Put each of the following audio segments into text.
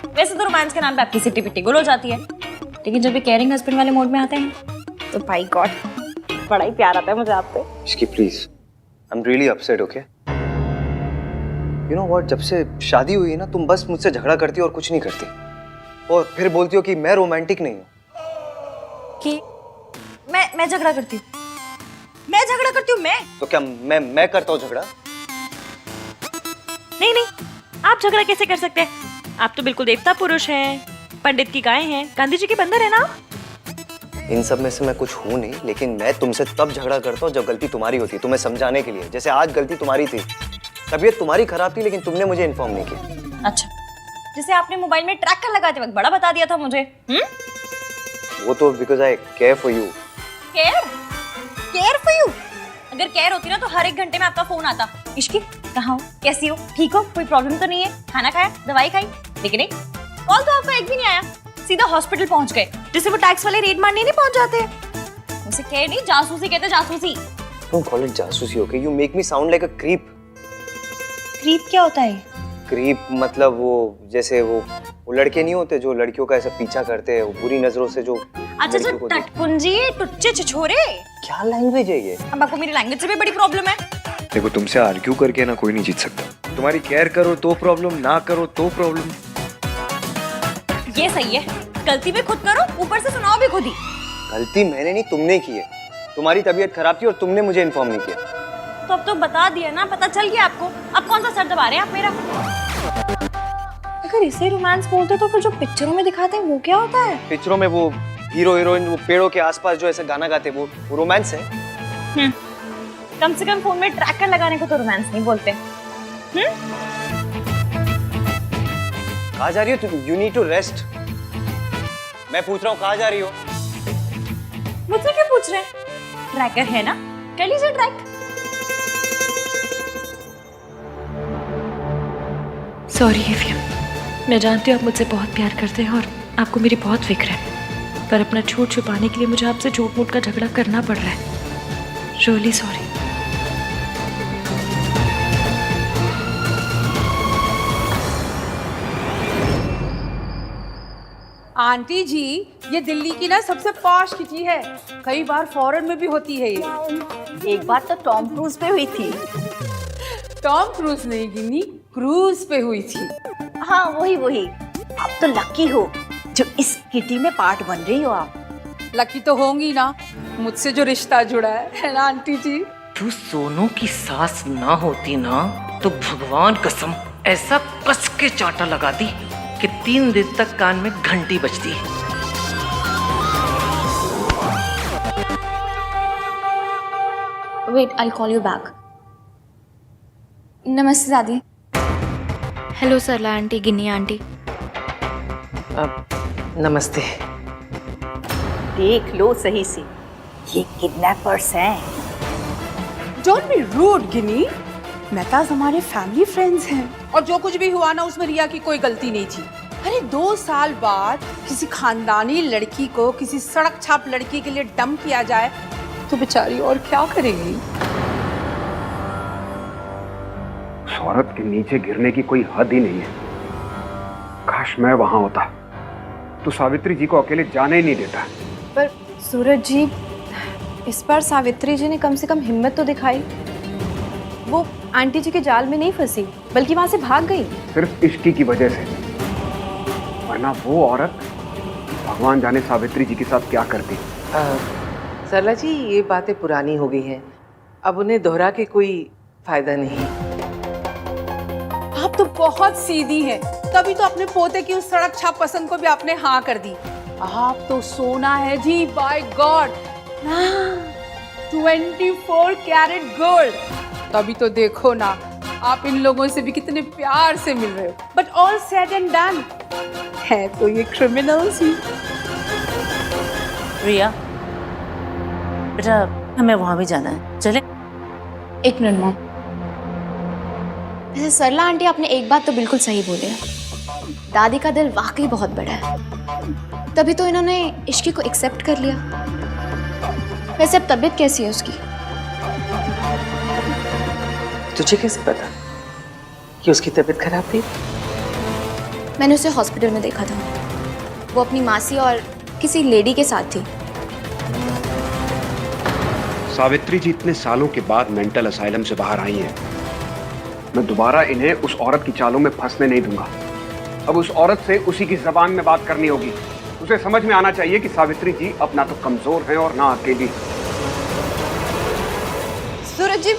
वैसे तो रोमांस के नाम पे आपकी सिटी पिट्टी गुल हो जाती है, लेकिन जब ये केयरिंग हस्बैंड वाले मोड में आते हैं तो भाई गॉड बड़ा ही प्यार आता है मुझे आपसे। Ishki please, I am really upset, okay? You know what, जब से शादी हुई है ना, तुम बस मुझसे झगड़ा करती हो और कुछ नहीं करती, और फिर बोलती हो कि मैं रोमांटिक नहीं हूँ। कि मैं झगड़ा करती हूँ? मैं झगड़ा करती हूँ? मैं तो क्या मैं करता हूँ झगड़ा? नहीं नहीं, आप झगड़ा कैसे कर सकते हैं? आप तो बिल्कुल देवता पुरुष हैं, पंडित की गाय हैं, गांधी जी के बंदर है ना आप? इन सब में से मैं कुछ हूँ नहीं, लेकिन मैं तुमसे तब झगड़ा करता हूँ जब गलती तुम्हारी होती है, तुम्हें समझाने के लिए। जैसे आज गलती तुम्हारी थी, तबीयत तुम्हारी खराब थी, लेकिन तुमने मुझे इन्फॉर्म नहीं किया। अच्छा, जैसे आपने मोबाइल में ट्रैकर लगाते वक्त बड़ा बता दिया था मुझे। वो तो because I care for you. Care for you? अगर केयर होती ना तो हर 1 घंटे में आपका फोन आता, इश्की कहाँ हो, कैसी हो, ठीक हो, कोई प्रॉब्लम तो नहीं है, खाना खाया, दवाई खाई? लेकिन नहीं, कॉल तो आपका एक भी नहीं आया, सीधा हॉस्पिटल पहुंच गए, जैसे वो टैक्स वाले रेड मारने नहीं पहुंच जाते। उसे केयर नहीं, जासूसी कहते, जासूसी। डोंट कॉल इट जासूसी, okay? You make me sound like a creep. Creep क्या होता है? क्रीप मतलब वो, जैसे वो लड़के नहीं होते जो लड़कियों का ऐसा पीछा करते हैं, वो बुरी नजरों से जो। अच्छा, टटपुंजी, टुच्चे छिछोरे। क्या लैंग्वेज है ये? अब आपको मेरी लैंग्वेज से भी बड़ी प्रॉब्लम है। देखो, तुमसे आर्ग्यू करके ना कोई नहीं जीत सकता। तुम्हारी केयर करो तो प्रॉब्लम, ना करो तो प्रॉब्लम। ये सही है, गलती भी खुद करो, ऊपर से सुनाओ भी खुद ही। गलती मैंने नहीं, तुमने की है। तुम्हारी तबीयत खराब थी और तुमने मुझे इन्फॉर्म नहीं किया। तो अब तो बता दिया ना, पता चल गया आपको, अब कौन सा सर दबा रहे हैं आप मेरा? अगर इसे रोमांस बोलते तो फिर जो पिक्चरों में दिखाते हैं वो क्या होता है? पिक्चरों में वो हीरो हीरोइन वो पेड़ों के आसपास जो ऐसे गाना गाते वो रोमांस है। कम से कम फोन में ट्रैकर लगाने को तो रोमांस नहीं बोलते। कहाँ जा रही हो तुम? You need to rest. मैं पूछ रहा हूँ कहाँ जा रही हो? मुझसे क्यों पूछ रहे हैं? ट्रैकर है ना, कर लीजिए ट्रैक। सॉरी एफियम, मैं जानती हूँ आप मुझसे बहुत प्यार करते हैं और आपको मेरी बहुत फिक्र है, पर अपना झूठ छुपाने के लिए मुझे आपसे झूठ मूठ का झगड़ा करना पड़ रहा है। Really sorry. आंटी जी, ये दिल्ली की ना सबसे पॉश किटी है, कई बार फॉरेन में भी होती है ये। एक बार तो टॉम क्रूज पे हुई थी। टॉम क्रूज नहीं गिनी, क्रूज पे हुई थी। हाँ वही। आप तो लकी हो जो इस किटी में पार्ट बन रही हो आप। लकी तो होंगी ना, मुझसे जो रिश्ता जुड़ा है ना आंटी जी। तू सोनू की सास ना होती ना तो भगवान कसम ऐसा कस के चांटा लगाती कि 3 दिन तक कान में घंटी बजती। Wait, I call you back. नमस्ते दादी। Hello Sarla aunty, Ginni aunty. नमस्ते। देख लो सही से, ये किडनैपर्स हैं। डोंट बी रूड गिनी, मेहताज हमारे फैमिली फ्रेंड्स हैं, और जो कुछ भी हुआ ना उसमें रिया की कोई गलती नहीं थी। अरे 2 साल बाद किसी खानदानी लड़की को किसी सड़क छाप लड़की के लिए डंप किया जाए तो बेचारी और क्या करेगी? उस औरत के नीचे गिरने की कोई हद ही नहीं है। काश मैं वहां होता तो सावित्री जी को अकेले जाने ही नहीं देता। पर सूरज जी, इस बार सावित्री जी ने कम से कम हिम्मत तो दिखाई। वो आंटी जी के जाल में नहीं फंसी, बल्कि वहां से भाग गई। सिर्फ इश्की की वजह से, वरना वो औरत भगवान जाने सावित्री जी के साथ क्या करती। सरला जी, ये बातें पुरानी हो गई हैं, अब उन्हें दोहरा के कोई फायदा नहीं। आप तो बहुत सीधी हैं, तभी तो अपने पोते की उस सड़क छाप पसंद को भी आपने हाँ कर दी। आप तो सोना है जी, बाय गॉड। 24 carat gold. तभी तो देखो ना, आप इन लोगों से भी कितने प्यार से मिल रहे हो। But all said and done, है तो ये क्रिमिनल्स ही। रिया बेटा, हमें वहां भी जाना है, चले? 1 मिनट मॉम। वैसे सरला आंटी, आपने एक बात तो बिल्कुल सही बोली है, दादी का दिल वाकई बहुत बड़ा है, तभी तो इन्होंने इश्की को एक्सेप्ट कर लिया। वैसे अब तबीयत कैसी है उसकी? तुझे कैसे पता कि उसकी तबीयत खराब थी? मैंने उसे हॉस्पिटल में देखा था। वो अपनी मासी और किसी लेडी के साथ थी। सावित्री जी इतने सालों के बाद मेंटल असाइलम से बाहर आई हैं। मैं दोबारा इन्हें उस औरत की चालों में फंसने नहीं दूंगा। अब उस औरत से उसी की जबान में बात करनी होगी। उसे समझ में आना चाहिए कि सावित्री जी अब ना तो कमजोर हैं और ना अकेली। सूरज जी,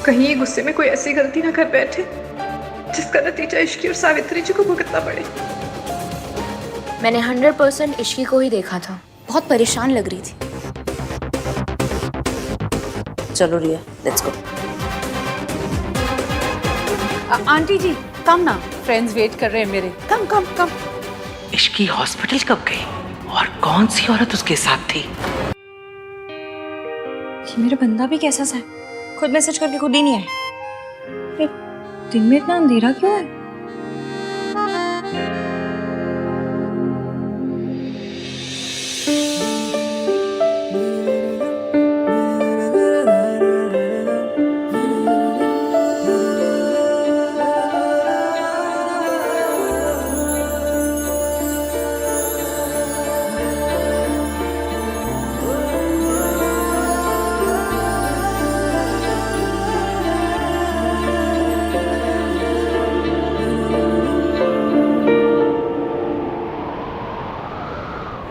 कहीं ये गुस्से में कोई ऐसी गलती ना कर बैठे जिसका नतीजा इश्की और सावित्री जी को भुगतना पड़े। मैंने 100% इश्की को ही देखा था। बहुत परेशान लग रही थी। चलो रिया, लेट्स गो। आंटी जी कम ना, फ्रेंड्स वेट कर रहे हैं मेरे। कम कम कम। इश्की हॉस्पिटल कब गई और कौन सी औरत उसके साथ थी? ये मेरा बंदा भी कैसा सा है, खुद मैसेज करके खुद ही नहीं आए। दिन में इतना अंधेरा क्यों है?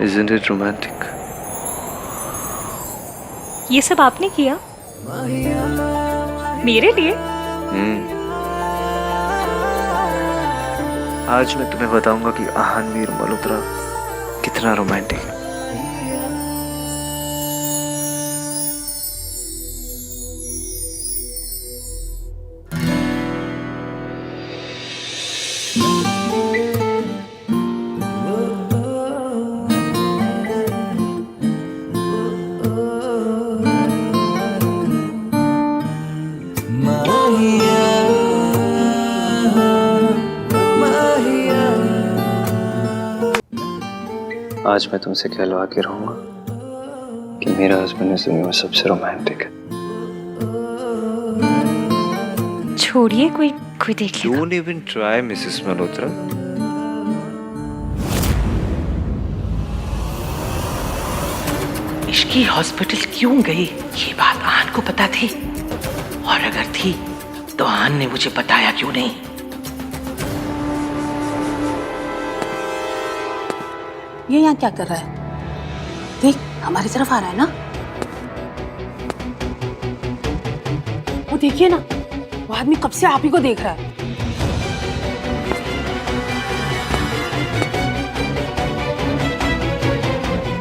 Isn't it romantic? ये सब आपने किया मेरे लिए? आज मैं तुम्हें बताऊंगा कि आहानवीर मल्होत्रा कितना रोमांटिक है। आज मैं तुमसे कहलवा के रहूंगा कि मेरा हस्बैंड इस दुनिया में सबसे रोमांटिक है। छोड़िए, कोई कोई देख लेगा। Don't even try, Mrs Malhotra. Ishki hospital क्यों गई ये बात आन को पता थी, और अगर थी तो आन ने मुझे बताया क्यों नहीं? ये यहाँ क्या कर रहा है? देख, हमारी तरफ आ रहा है ना। वो देखिए ना, वो आदमी कब से आप ही को देख रहा है।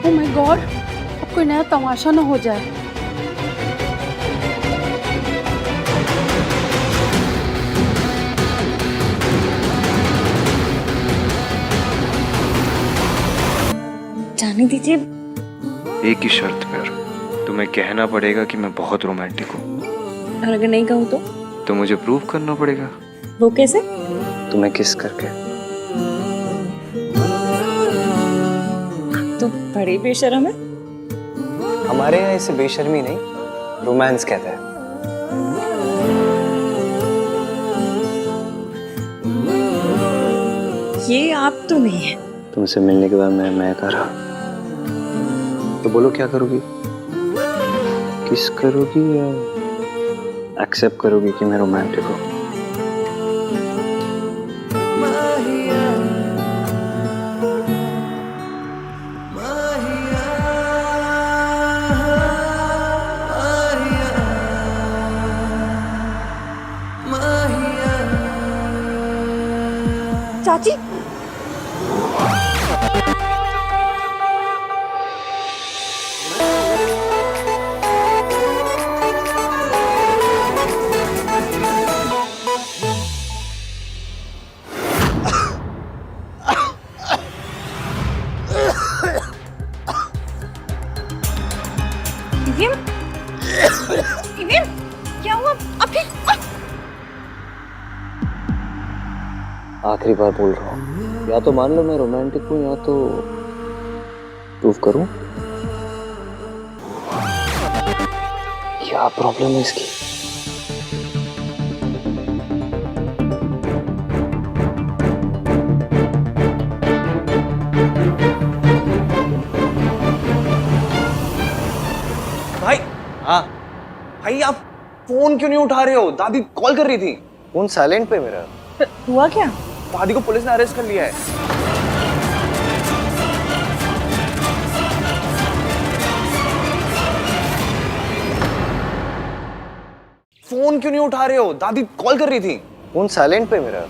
ओह माय गॉड, अब कोई नया तमाशा ना हो जाए। जाने दीजिए। एक ही शर्त पर, तुम्हें कहना पड़ेगा कि मैं बहुत रोमांटिक हूँ। और अगर नहीं कहूँ तो मुझे प्रूव करना पड़ेगा। वो कैसे? तुम्हें किस करके। तो बड़े बेशर्म है। हमारे यहाँ इसे बेशर्मी नहीं, रोमांस कहते हैं। ये आप तो नहीं है। तुमसे मिलने के बाद मैं कर रहा। तो बोलो क्या करोगी? किस करोगी या एक्सेप्ट करोगी कि मैं रोमांटिक हूँ? चाची, इवियन, क्या हुआ? अब आखिरी बार बोल रहा हूँ, या तो मान लो मैं रोमांटिक हूँ या तो प्रूफ करूँ। क्या प्रॉब्लम है इसकी? भाई आप फोन क्यों नहीं उठा रहे हो? दादी कॉल कर रही थी। फोन साइलेंट पे मेरा। हुआ क्या? दादी को पुलिस ने अरेस्ट कर लिया है। फोन क्यों नहीं उठा रहे हो? दादी कॉल कर रही थी। फोन साइलेंट पे मेरा।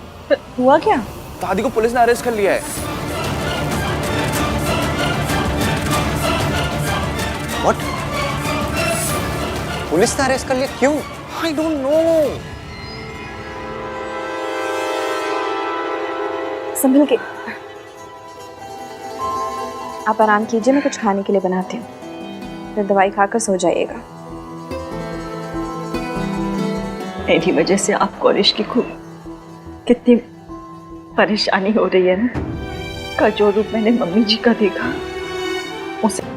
हुआ क्या? दादी को पुलिस ने अरेस्ट कर लिया है। What? पुलिस ने अरेस्ट कर लिया? क्यों? I don't know. संभल के। आप आराम कीजिए, मैं कुछ खाने के लिए बनाती हूँ, फिर दवाई खाकर सो जाइएगा। मेरी वजह से आपको और इश्की को कितनी परेशानी हो रही है ना। का जो रूप मैंने मम्मी जी का देखा उसे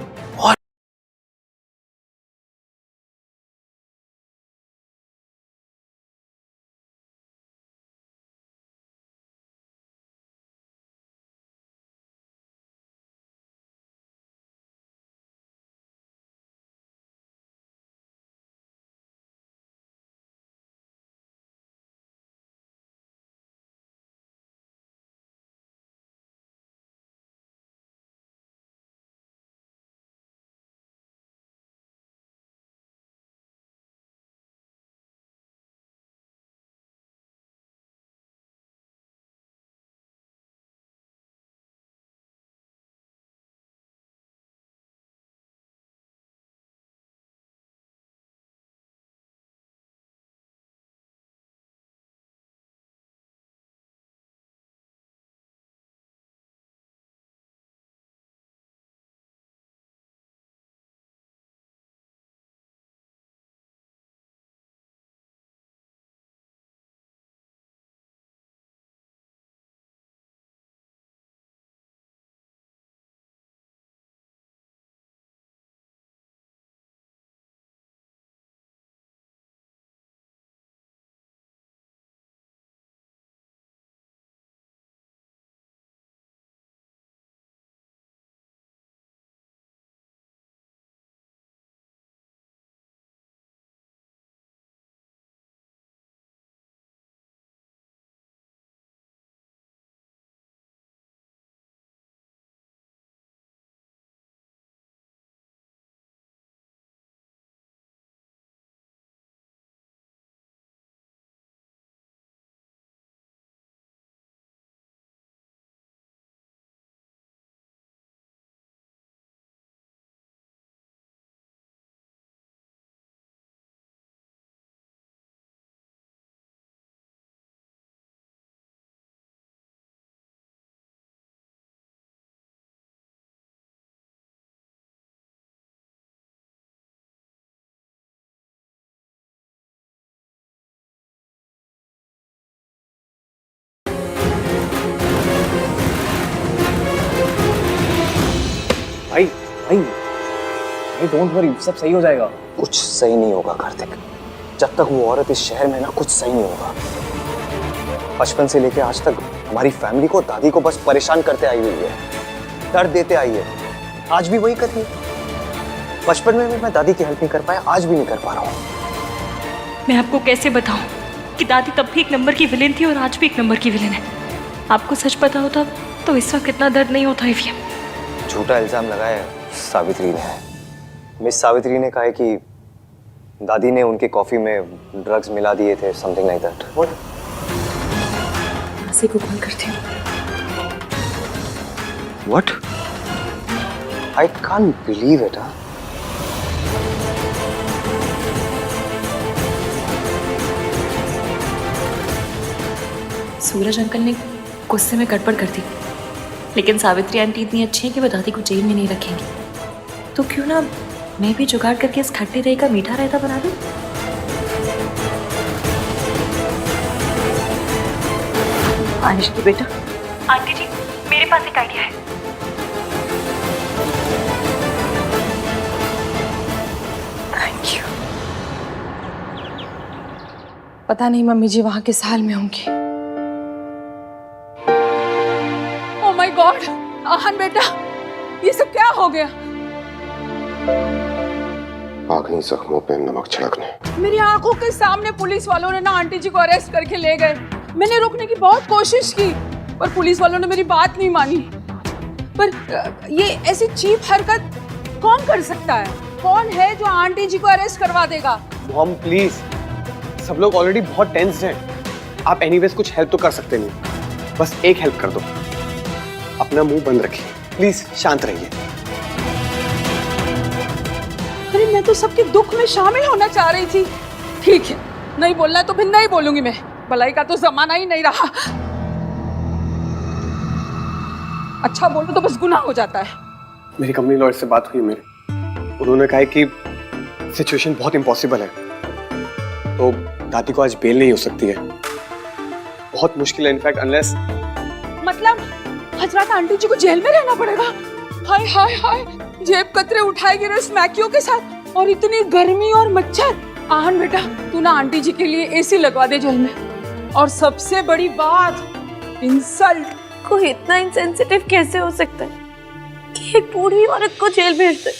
भाई भाई भाई डोंट वरी, सब सही हो जाएगा। कुछ सही नहीं होगा कार्तिक। जब तक वो औरत इस शहर में ना, कुछ सही नहीं होगा। बचपन से लेके आज तक हमारी फैमिली को, दादी को बस परेशान करते आई हुई है, दर्द देते आई है। आज भी वही कर रही है। बचपन में भी मैं दादी की हेल्प नहीं कर पाया, आज भी नहीं कर पा रहा हूँ। मैं आपको कैसे बताऊं कि दादी तब भी एक नंबर की विलेन थी और आज भी एक नंबर की विलेन है। आपको सच पता होता तो इस वक्त इतना दर्द नहीं होता इवियम। झूठा इल्जाम लगाया सावित्री ने। मिस सावित्री ने कहा है कि दादी ने उनकी कॉफी में ड्रग्स मिला दिए थे, समथिंग लाइक दैट। मासी को कॉल करती हूँ। What? I can't believe it. Suraj uncle ने गुस्से में गड़बड़ कर दी, लेकिन सावित्री आंटी इतनी अच्छी है कि वो दादी को जेल में नहीं रखेंगी। तो क्यों ना मैं भी जुगाड़ करके इस खट्टे दही का मीठा रायता बना दूं? आनिश की बेटा। आंटी जी, मेरे पास एक आइडिया है। Thank you. पता नहीं मम्मी जी वहां किस हाल में होंगी। ओह माय गॉड, आहन बेटा, ये सब क्या हो गया? आखिरी जख्मों पे नमक छिड़कने। मेरी आंखों के सामने पुलिस वालों ने ना आंटी जी को अरेस्ट करके ले गए। मैंने रोकने की बहुत कोशिश की पर पुलिस वालों ने मेरी बात नहीं मानी। पर ये ऐसी चीप हरकत कौन कर सकता है? कौन है जो आंटी जी को अरेस्ट करवा देगा? मॉम प्लीज, सब लोग ऑलरेडी बहुत टेंस्ड हैं। आप एनीवेज कुछ हेल्प तो कर सकते नहीं, बस एक हेल्प कर दो, अपना मुंह बंद रखिए प्लीज, शांत रहिए। अरे मैं तो सबके दुख में शामिल होना चाह रही थी। ठीक है, नहीं बोलना है तो फिर नहीं बोलूंगी मैं। भलाई का तो जमाना ही नहीं रहा। अच्छा बोलो तो बस गुनाह हो जाता है। मेरी कंपनी लॉयर से बात हुई मेरी, उन्होंने कहा है कि सिचुएशन बहुत इम्पॉसिबल है, तो दादी को आज बेल नहीं हो सकती है। बहुत मुश्किल है इनफैक्ट, अनलेस मतलब हजरत आंटी जी को जेल में रहना पड़ेगा। हाय हाय हाय, जेब कतरे उठाए गिरे उस मैक्यो के साथ, और इतनी गर्मी और मच्छर। आहन बेटा, तू ना आंटी जी के लिए एसी लगवा दे जेल में। और सबसे बड़ी बात, इंसल्ट। कोई इतना इंसेंसिटिव कैसे हो सकता है कि एक बूढ़ी औरत को जेल भेज दे?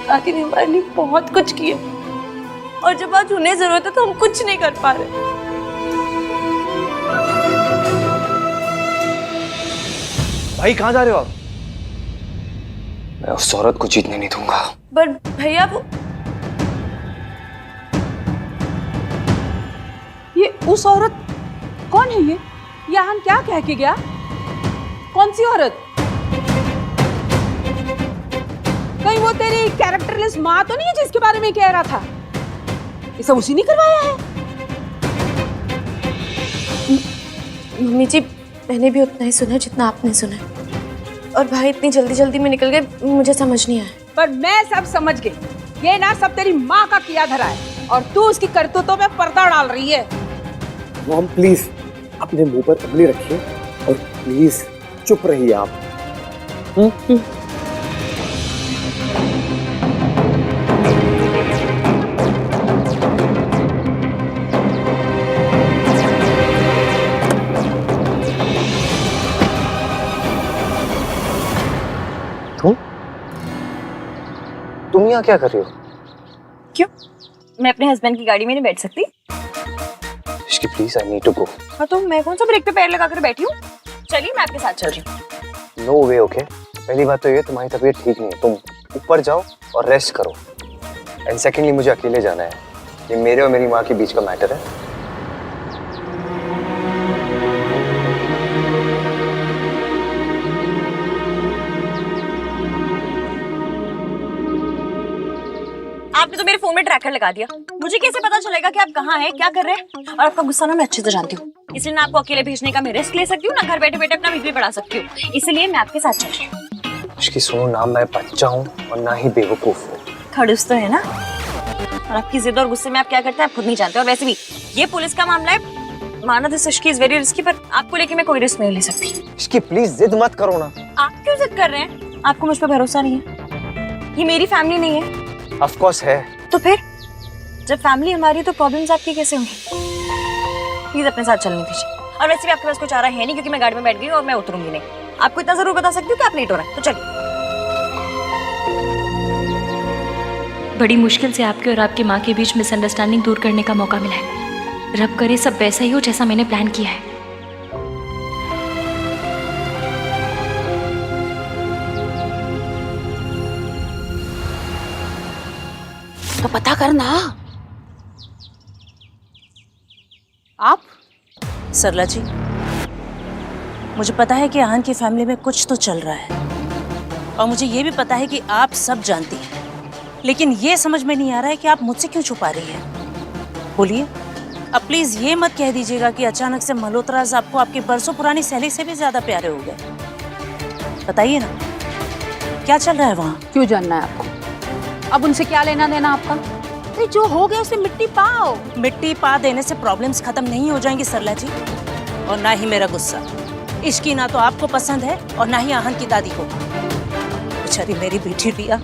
दादी ने हमारे लिए बहुत कुछ किया और जब आज उन्हें जरूरत है तो हम कुछ नहीं कर पा रहे। भाई कहाँ जा रहे हो आप? मैं उस औरत को जीतने नहीं दूंगा। बट भैया वो ये उस औरत कौन है? ये आहन क्या कह के गया? कौन सी औरत? कहीं वो तेरी कैरेक्टरलेस माँ तो नहीं है जिसके बारे में कह रहा था? ये सब उसी ने करवाया है? मम्मी जी, मैंने भी उतना ही सुना जितना आपने सुना, और भाई इतनी जल्दी जल्दी में निकल गए, मुझे समझ नहीं आया। पर मैं सब समझ गई। ये ना सब तेरी माँ का किया धरा है और तू उसकी करतूतों में पर्दा डाल रही है। मॉम प्लीज अपने मुंह पर उंगली रखिए और प्लीज चुप रहिए आप। तुम यहाँ क्या कर रही हो? क्यों? मैं अपने हस्बैंड की गाड़ी में नहीं बैठ सकती? Ishqi please, I need to go. हाँ तो मैं कौन सा ब्रेक पे पैर लगाकर बैठी हूँ? चलिए मैं आपके साथ चल रही हूँ। नो वे, ओके। पहली बात तो ये, तुम्हारी तबीयत ठीक नहीं है, तुम ऊपर जाओ और रेस्ट करो। एंड सेकेंडली, मुझे अकेले जाना है। ये मेरे और मेरी माँ के बीच का मैटर है। आपने तो मेरे फोन में ट्रैकर लगा दिया। मुझे कैसे पता चलेगा कि आप कहाँ हैं, क्या कर रहे हैं? और आपका गुस्सा ना मैं अच्छे से जानती हूँ, इसलिए ना आपको अकेले भेजने का मैं रिस्क ले सकती हूँ, ना घर बैठे बैठे अपना बीपी बढ़ा सकती हूँ। इसलिए मैं आपके साथ चल रही हूँ। इसकी सुनो, ना मैं बच्चा हूँ और ना ही बेवकूफ हूँ। खड़ूस तो है ना, और आपकी जिद और गुस्से में आप क्या करते हैं आप खुद नहीं जानते। और वैसे भी ये पुलिस का मामला है, माना this Ishki is very risky, पर आपको लेके मैं कोई रिस्क नहीं ले सकती। इसकी प्लीज जिद मत करो ना। आप क्यों जिद कर रहे हैं? आपको मुझ पर भरोसा नहीं है? ये मेरी फैमिली नहीं है? ऑफ कोर्स है। तो फिर जब फैमिली हमारी है तो प्रॉब्लम्स आपकी कैसे होंगी? प्लीज अपने साथ चलने दीजिए। और वैसे भी आपके पास कुछ आ रहा है नहीं, क्योंकि मैं गाड़ी में बैठ गई और मैं उतरूंगी नहीं। आपको इतना जरूर बता सकती हूँ कि आप लेट हो रहे हैं, तो चलिए। बड़ी मुश्किल से आपके और आपकी माँ के बीच मिसअंडरस्टैंडिंग दूर करने का मौका मिला है। रब करे सब वैसा ही हो जैसा मैंने प्लान किया है। तो पता करना। आप? सरला जी, मुझे पता है कि आहन की फैमिली में कुछ तो चल रहा है, और मुझे ये भी पता है कि आप सब जानती हैं, लेकिन ये समझ में नहीं आ रहा है कि आप मुझसे क्यों छुपा रही हैं। बोलिए, अब प्लीज ये मत कह दीजिएगा कि अचानक से मल्होत्राज आपको आपकी बरसों पुरानी सहेली से भी ज्यादा प्यारे हो गए। बताइए ना, क्या चल रहा है वहाँ? क्यों जानना है आपको? अब उनसे क्या लेना देना आपका? अरे जो हो गया उसे मिट्टी पाओ। मिट्टी पा देने से प्रॉब्लम्स खत्म नहीं हो जाएंगी सरला जी, और ना ही मेरा गुस्सा। इश्की ना तो आपको पसंद है और ना ही आहन की दादी को। बेचारी मेरी बेटी रिया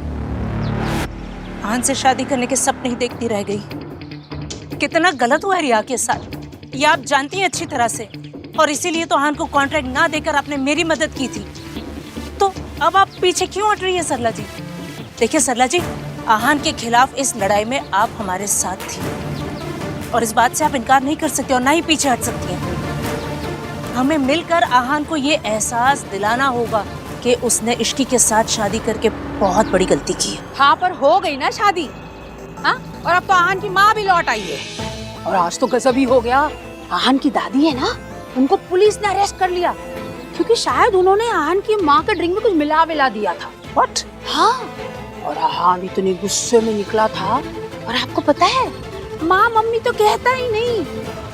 आहन से शादी करने के सपने ही देखती रह गई। कितना गलत हुआ है रिया के साथ, ये आप जानती हैं अच्छी तरह से, और इसीलिए तो आहन को कॉन्ट्रैक्ट ना देकर आपने मेरी मदद की थी। तो अब आप पीछे क्यों हट रही है सरला जी? देखिए सरला जी, आहान के खिलाफ इस लड़ाई में आप हमारे साथ थी और इस बात से आप इनकार नहीं कर सकते और ना ही पीछे हट सकती हैं। हमें मिलकर आहान को ये एहसास दिलाना होगा कि उसने इश्की के साथ शादी करके बहुत बड़ी गलती की है। हाँ, पर हो गई ना शादी। हाँ, और अब तो आहान की माँ भी लौट आई है। और आज तो गजब ही हो गया। आहान की दादी है ना, उनको पुलिस ने अरेस्ट कर लिया क्योंकि शायद उन्होंने आहान की माँ के ड्रिंक में कुछ मिला विला दिया था। व्हाट? हाँ, और आहान इतने गुस्से में निकला था। और आपको पता है, माँ मम्मी तो कहता ही नहीं,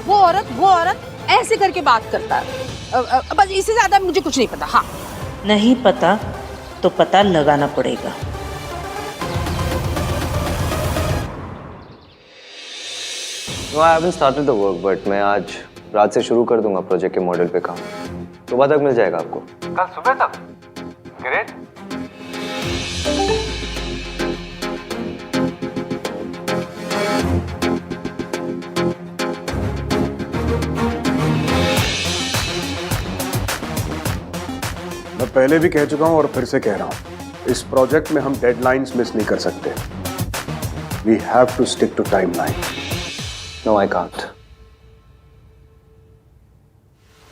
वो औरत ऐसे करके बात करता है। बस इससे ज्यादा मुझे कुछ नहीं पता। हाँ, नहीं पता तो पता लगाना पड़ेगा। No, I haven't started the work, but मैं आज रात से शुरू कर दूंगा प्रोजेक्ट के मॉडल पे काम। सुबह तक मिल जाएगा आपको। कल सुबह तक? ग्रेट। मैं पहले भी कह चुका हूं और फिर से कह रहा हूं, इस प्रोजेक्ट में हम डेडलाइंस मिस नहीं कर सकते। We have to stick to timeline. No, I can't.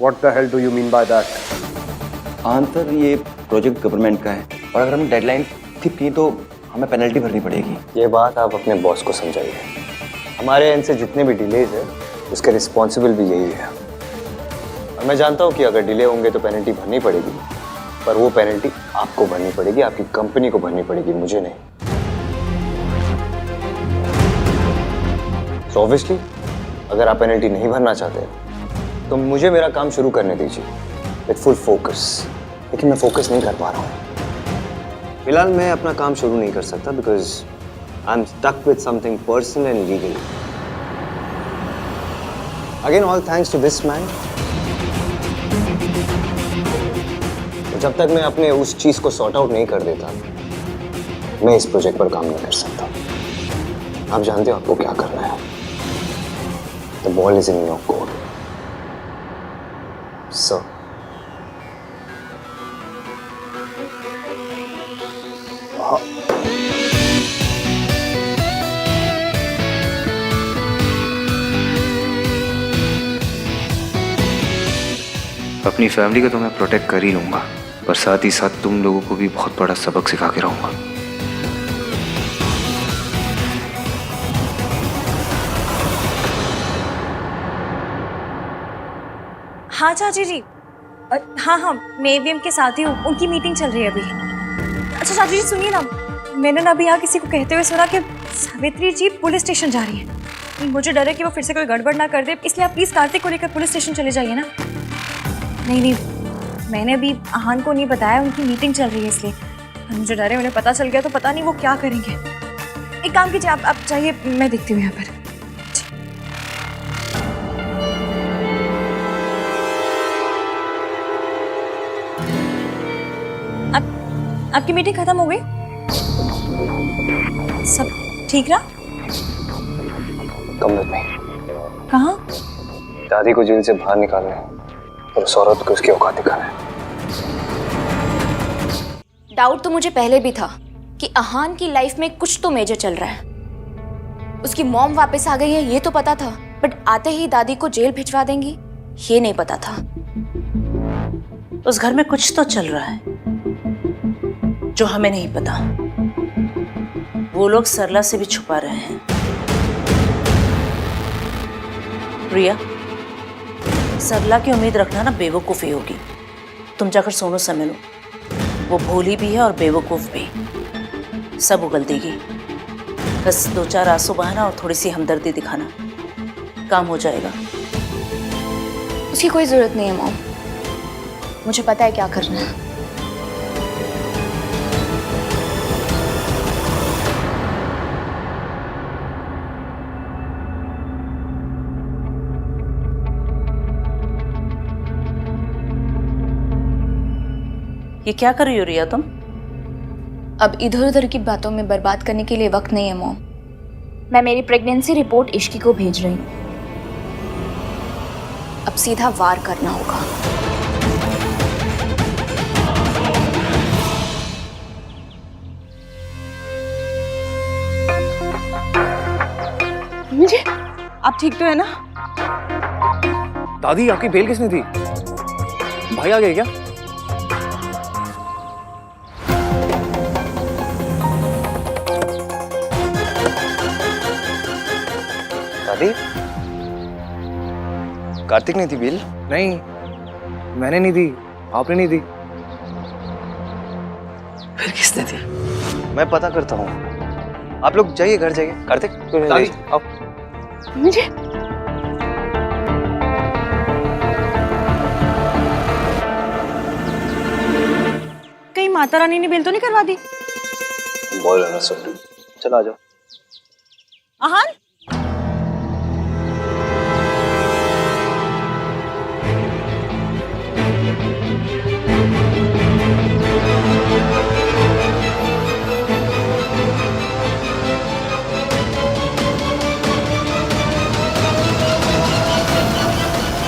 What the hell do you mean by that? Answer, ये प्रोजेक्ट गवर्नमेंट का है और अगर हम डेडलाइन स्किप की तो हमें पेनल्टी भरनी पड़ेगी। ये बात आप अपने बॉस को समझाइए। हमारे एंड से जितने भी डिलेज है उसके रिस्पॉन्सिबल भी यही है। और मैं जानता हूँ कि अगर डिले होंगे तो पेनल्टी भरनी पड़ेगी, पर वो पेनल्टी आपको भरनी पड़ेगी, आपकी कंपनी को भरनी पड़ेगी, मुझे नहीं। So obviously, अगर आप पेनल्टी नहीं भरना चाहते तो मुझे मेरा काम शुरू करने दीजिए विद फुल फोकस। लेकिन मैं फोकस नहीं कर पा रहा हूँ। फिलहाल मैं अपना काम शुरू नहीं कर सकता because I am stuck with something personal and legal. Again all thanks to this man. जब तक मैं अपने उस चीज को सॉर्ट आउट नहीं कर देता, मैं इस प्रोजेक्ट पर काम नहीं कर सकता। आप जानते हो आपको क्या करना है। The ball is in your court. So. अपनी फैमिली को तो मैं प्रोटेक्ट कर ही लूंगा, पर साथ ही साथ तुम लोगों को भी बहुत बड़ा सबक सिखा के रहूंगा। हाँ चाची जी, हाँ मैं एवीएम के साथ ही हूँ। उनकी मीटिंग चल रही है अभी। अच्छा चाची जी सुनिए ना, मैंने ना अभी यहाँ किसी को कहते हुए सुना कि सावित्री जी पुलिस स्टेशन जा रही है। मुझे डर है कि वो फिर से कोई गड़बड़ ना कर दे, इसलिए आप प्लीज कार्तिक को लेकर पुलिस स्टेशन चले जाइए ना। नहीं, मैंने अभी आहान को नहीं बताया, उनकी मीटिंग चल रही है इसलिए। मुझे डर है उन्हें पता चल गया तो पता नहीं वो क्या करेंगे। एक काम कीजिए, आप चाहिए, मैं देखती हूँ यहाँ पर। आपकी मीटिंग खत्म हो गई? सब ठीक रहा? कम में कहाँ? दादी को जेल से बाहर निकालना है और उस औरत को उसकी औकात दिखाना है। डाउट तो मुझे पहले भी था कि आहान की लाइफ में कुछ तो मेजर चल रहा है। उसकी मॉम वापस आ गई है ये तो पता था, बट आते ही दादी को जेल भिजवा देंगी ये नहीं पता था। उस घर में कुछ तो चल रहा है जो हमें नहीं पता। वो लोग सरला से भी छुपा रहे हैं। रिया, सरला की उम्मीद रखना ना बेवकूफ़ी होगी। तुम जाकर सोनू से मिलो, वो भोली भी है और बेवकूफ़ भी, सब उगल देगी। बस 2-4 आंसू बहाना और थोड़ी सी हमदर्दी दिखाना, काम हो जाएगा। उसकी कोई ज़रूरत नहीं है मॉम, मुझे पता है क्या करना है। ये क्या कर रही हो रिया तुम? अब इधर उधर की बातों में बर्बाद करने के लिए वक्त नहीं है मॉम। मैं मेरी प्रेगनेंसी रिपोर्ट इश्की को भेज रही हूँ। अब सीधा वार करना होगा। आप ठीक तो है ना? दादी आपकी बेल किसने दी? भाई आ गए क्या? दादी, कार्तिक ने दी बिल? नहीं, मैंने नहीं दी, आपने नहीं दी। फिर किसने दी? मैं पता करता हूँ। आप लोग जाइए, घर जाइए। कार्तिक, दादी आओ। मुझे कहीं माता रानी ने बिल तो नहीं करवा दी? बोल ना सब। चलो आ जाओ। आहान,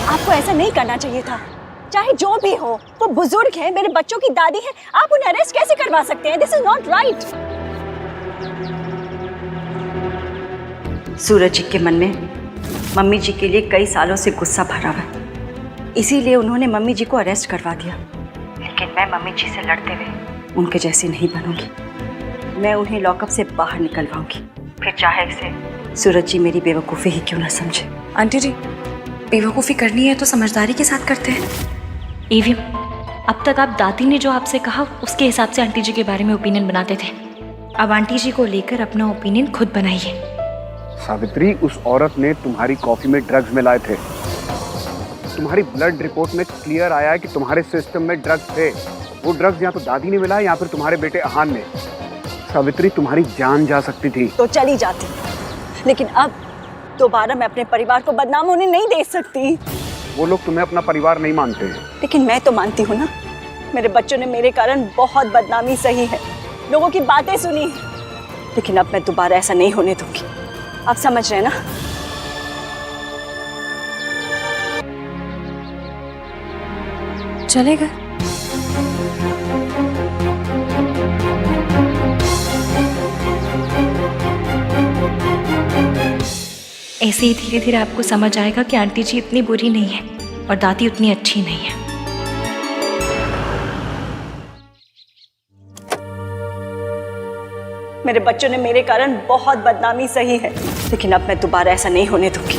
आपको ऐसा नहीं करना चाहिए था। चाहे जो भी हो, वो बुजुर्ग है, मेरे बच्चों की दादी है, आप उन्हें अरेस्ट कैसे करवा सकते हैं? This is not right. Suraj ji के मन में मम्मी जी के लिए कई सालों से गुस्सा भरा हुआ है, इसीलिए उन्होंने मम्मी जी को अरेस्ट करवा दिया। लेकिन मैं मम्मी जी से लड़ते हुए उनके जैसी नहीं बनूंगी। मैं उन्हें लॉकअप से बाहर निकलवाऊंगी, फिर चाहे इसे सूरज जी मेरी बेवकूफ़ी ही क्यों ना समझे। आंटी जी, बेवकूफ़ी करनी है तो समझदारी के साथ करते हैं। एवीएम, अब तक आप दादी ने जो आपसे कहा उसके हिसाब से आंटी जी के बारे में ओपिनियन बनाते थे। अब आंटी जी को लेकर अपना ओपिनियन खुद बनाइए। सावित्री, उस औरत ने तुम्हारी कॉफी में ड्रग्स मिलाए थे। तुम्हारी ब्लड रिपोर्ट में क्लियर आया है कि तुम्हारे सिस्टम में ड्रग्स थे। वो ड्रग्स या तो दादी ने मिलाया या फिर तुम्हारे बेटे आहान ने। सावित्री, तुम्हारी जान जा सकती थी। तो चली जाती, लेकिन अब दोबारा मैं अपने परिवार को बदनाम होने नहीं दे सकती। वो लोग तुम्हें अपना परिवार नहीं मानते। लेकिन मैं तो मानती हूँ ना। मेरे बच्चों ने मेरे कारण बहुत बदनामी सही है, लोगों की बातें सुनी, लेकिन अब मैं दोबारा ऐसा नहीं होने दूंगी। आप समझ रहे हैं ना? चलेगा। ऐसे ही धीरे धीरे आपको समझ आएगा कि आंटी जी इतनी बुरी नहीं है और दादी उतनी अच्छी नहीं है। मेरे बच्चों ने मेरे कारण बहुत बदनामी सही है, लेकिन अब मैं दोबारा ऐसा नहीं होने दूंगी।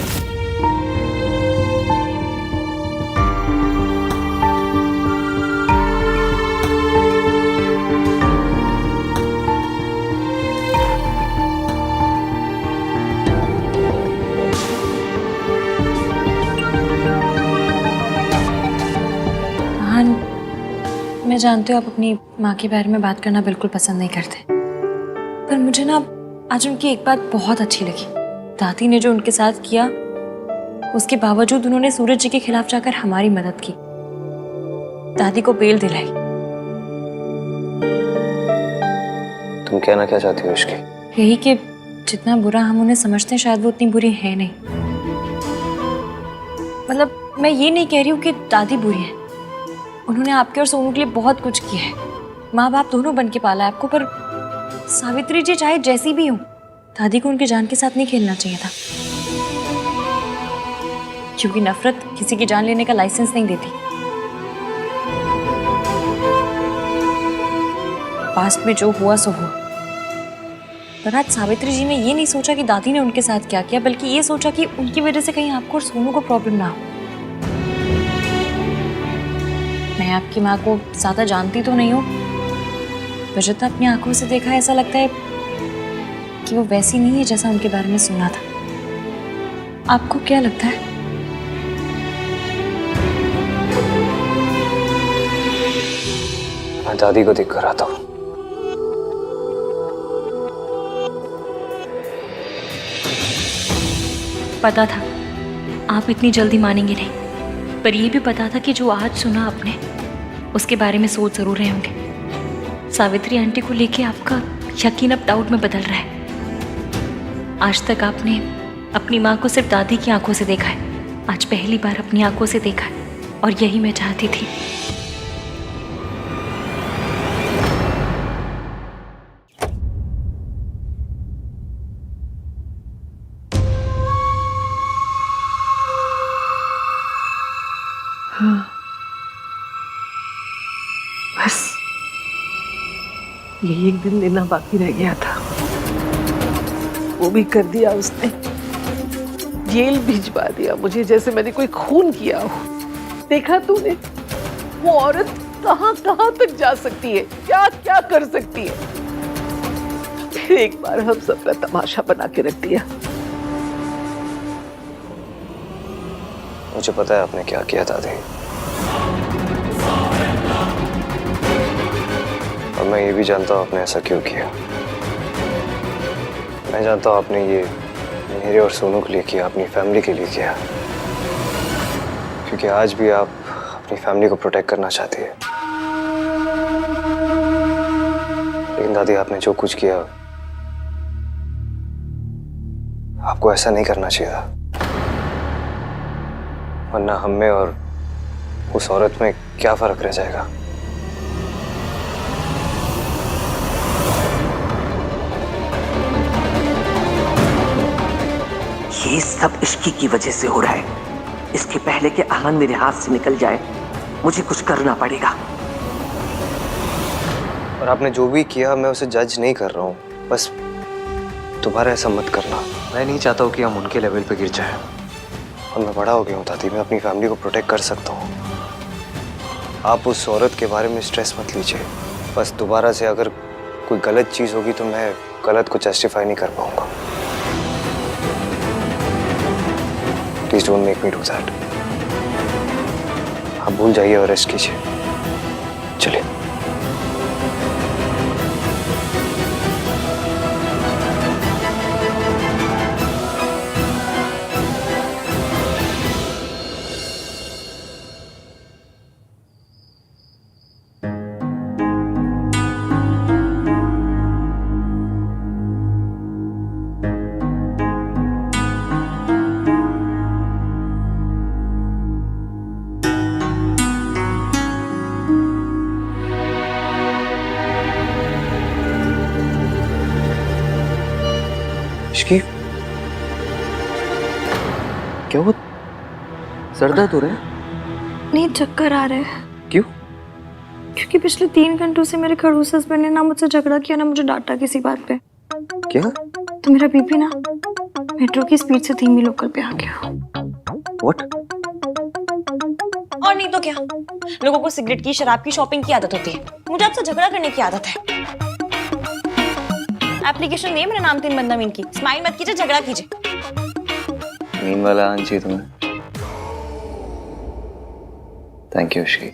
आहान, मैं जानती हूँ आप अपनी माँ के बारे में बात करना बिल्कुल पसंद नहीं करते, पर मुझे ना आज उनकी एक बात बहुत अच्छी लगी। दादी ने जो उनके साथ किया, उसके बावजूद उन्होंने सूरज जी के खिलाफ जाकर हमारी मदद की, दादी को बेल दिलाई। तुम कहना क्या चाहती हो इसकी? यही कि जितना बुरा हम उन्हें समझते हैं शायद वो उतनी बुरी है नहीं। मतलब मैं ये नहीं कह रही हूँ कि दादी बुरी है, उन्होंने आपके और सोनू के लिए बहुत कुछ किया है, माँ बाप दोनों बन के पाला है आपको। पर सावित्री जी चाहे जैसी भी हो, दादी को उनकी जान के साथ नहीं खेलना चाहिए था, क्योंकि नफरत किसी की जान लेने का लाइसेंस नहीं देती। पास्ट में जो हुआ सो हुआ, पर आज सावित्री जी ने ये नहीं सोचा कि दादी ने उनके साथ क्या किया, बल्कि ये सोचा कि उनकी वजह से कहीं आपको और सोनू को प्रॉब्लम ना हो। मैं आपकी माँ को ज्यादा जानती तो नहीं हूँ, पर जितना अपनी आंखों से देखा है, ऐसा लगता है कि वो वैसी नहीं है जैसा उनके बारे में सुना था। आपको क्या लगता है? मैं दादी को देख कर आता हूँ। पता था आप इतनी जल्दी मानेंगे नहीं, पर यह भी पता था कि जो आज सुना आपने, उसके बारे में सोच जरूर रहे होंगे। सावित्री आंटी को लेके आपका यकीन अब डाउट में बदल रहा है। आज तक आपने अपनी माँ को सिर्फ दादी की आंखों से देखा है, आज पहली बार अपनी आंखों से देखा है, और यही मैं चाहती थी। यही एक दिन देना बाकी रह गया था, वो भी कर दिया उसने। जेल भिजवा दिया मुझे, जैसे मैंने कोई खून किया हो। देखा तूने वो औरत कहां कहां तक जा सकती है, क्या क्या कर सकती है। फिर एक बार हम सबका तमाशा बना के रख दिया। मुझे पता है आपने क्या किया दादी, और मैं ये भी जानता हूँ आपने ऐसा क्यों किया। मैं जानता हूँ आपने ये मेरे और सोनू के लिए किया, अपनी फैमिली के लिए किया, क्योंकि आज भी आप अपनी फैमिली को प्रोटेक्ट करना चाहती है। लेकिन दादी आपने जो कुछ किया, आपको ऐसा नहीं करना चाहिए था, वरना हम में और उस औरत में क्या फर्क रह जाएगा। ये सब इश्की की वजह से हो रहा है। इसके पहले कि अहान मेरे हाथ से निकल जाए, मुझे कुछ करना पड़ेगा। और आपने जो भी किया, मैं उसे जज नहीं कर रहा हूँ, बस दोबारा ऐसा मत करना। मैं नहीं चाहता हूँ कि हम उनके लेवल पे गिर जाए। और मैं बड़ा हो गया हूँ दादी, मैं अपनी फैमिली को प्रोटेक्ट कर सकता हूँ। आप उस औरत के बारे में स्ट्रेस मत लीजिए। बस दोबारा से अगर कोई गलत चीज़ होगी तो मैं गलत को जस्टिफाई नहीं कर पाऊंगा। Please don't make me do that. आप भूल जाइए और रेस्ट कीजिए। चलिए। इश्की, क्या हुआ? सर दर्द हो रहा है? नहीं, चक्कर आ रहे हैं। क्यों? क्योंकि पिछले 3 घंटों से मेरे खड़ूस हस्बैंड ने ना मुझसे झगड़ा किया, ना मुझे डांटा किसी बात पे। क्या? तो मेरा बीपी ना मेट्रो की स्पीड से धीमी लोकल पे आ गया। What? और नहीं तो क्या, लोगों को सिगरेट की, शराब की, शॉपिंग की आदत होती है, मुझे आपसे झगड़ा करने की आदत है। एप्लीकेशन दिए मेरा नाम 3 बंदा मीन की। स्माइल मत कीजिए, झगड़ा कीजिए। मीन वाला आना चाहिए तुम्हें। Thank you Ishki.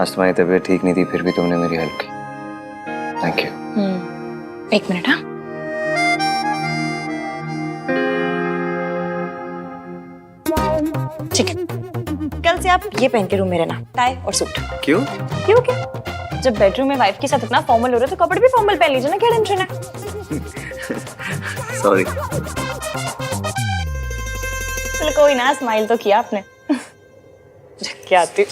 आज तुम्हारी तबीयत ठीक नहीं थी, फिर भी तुमने मेरी हेल्प की। Thank you. 1 मिनट। हाँ, ठीक है, कल से आप ये पहन के रूम में रहना, टाई और सूट। क्यों? क्यों क्या? जब बेडरूम में वाइफ के साथ इतना फॉर्मल हो रहे हो तो कपड़े भी फॉर्मल पहन लीजिए ना, क्या टेंशन है? सॉरी। चलो कोई ना, स्माइल तो किया आपने। क्या आती?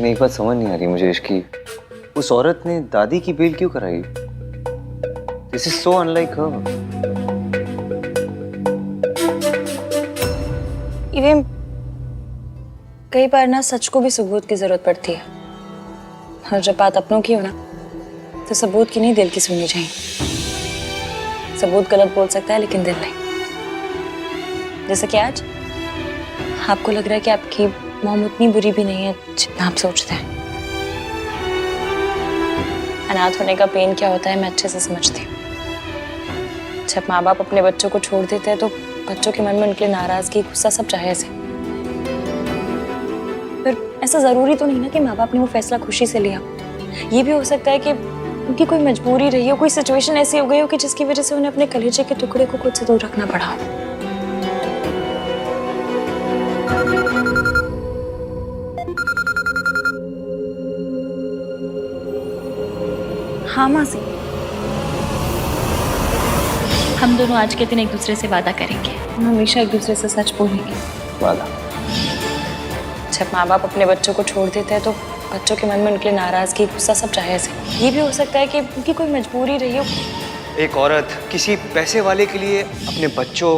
नहीं, बात समझ नहीं आ रही मुझे इश्की। उस औरत ने दादी की बेल क्यों कराई? दिस इज सो अनलाइक हर। इवेम, कई बार ना सच को भी सबूत की जरूरत पड़ती है, और जब बात अपनों की हो ना तो सबूत की नहीं, दिल की सुननी चाहिए। सबूत गलत बोल सकता है लेकिन दिल नहीं। जैसे कि आज आपको लग रहा है कि आपकी मॉम उतनी बुरी भी नहीं है जितना आप सोचते हैं। अनाथ होने का पेन क्या होता है मैं अच्छे से समझती हूँ। जब माँ बाप अपने बच्चों को छोड़ देते हैं तो बच्चों के मन में उनके लिए नाराजगी, गुस्सा सब जायज है। फिर ऐसा जरूरी तो नहीं ना कि माँ बाप ने वो फैसला खुशी से लिया। ये भी हो सकता है कि उनकी कोई मजबूरी रही हो, कोई सिचुएशन ऐसी हो गई हो कि जिसकी वजह से उन्हें अपने कलेजे के टुकड़े को खुद से दूर रखना पड़ा हो। हाँ मासी, हम दोनों आज के दिन एक दूसरे से वादा करेंगे, हम हमेशा एक दूसरे से सच बोलेंगे। वादा? जब माँ बाप अपने बच्चों को छोड़ देते हैं तो बच्चों के मन में उनके लिए नाराजगी, गुस्सा सब जायज है। ये भी हो सकता है कि उनकी कोई मजबूरी रही हो। एक औरत किसी पैसे वाले के लिए अपने बच्चों,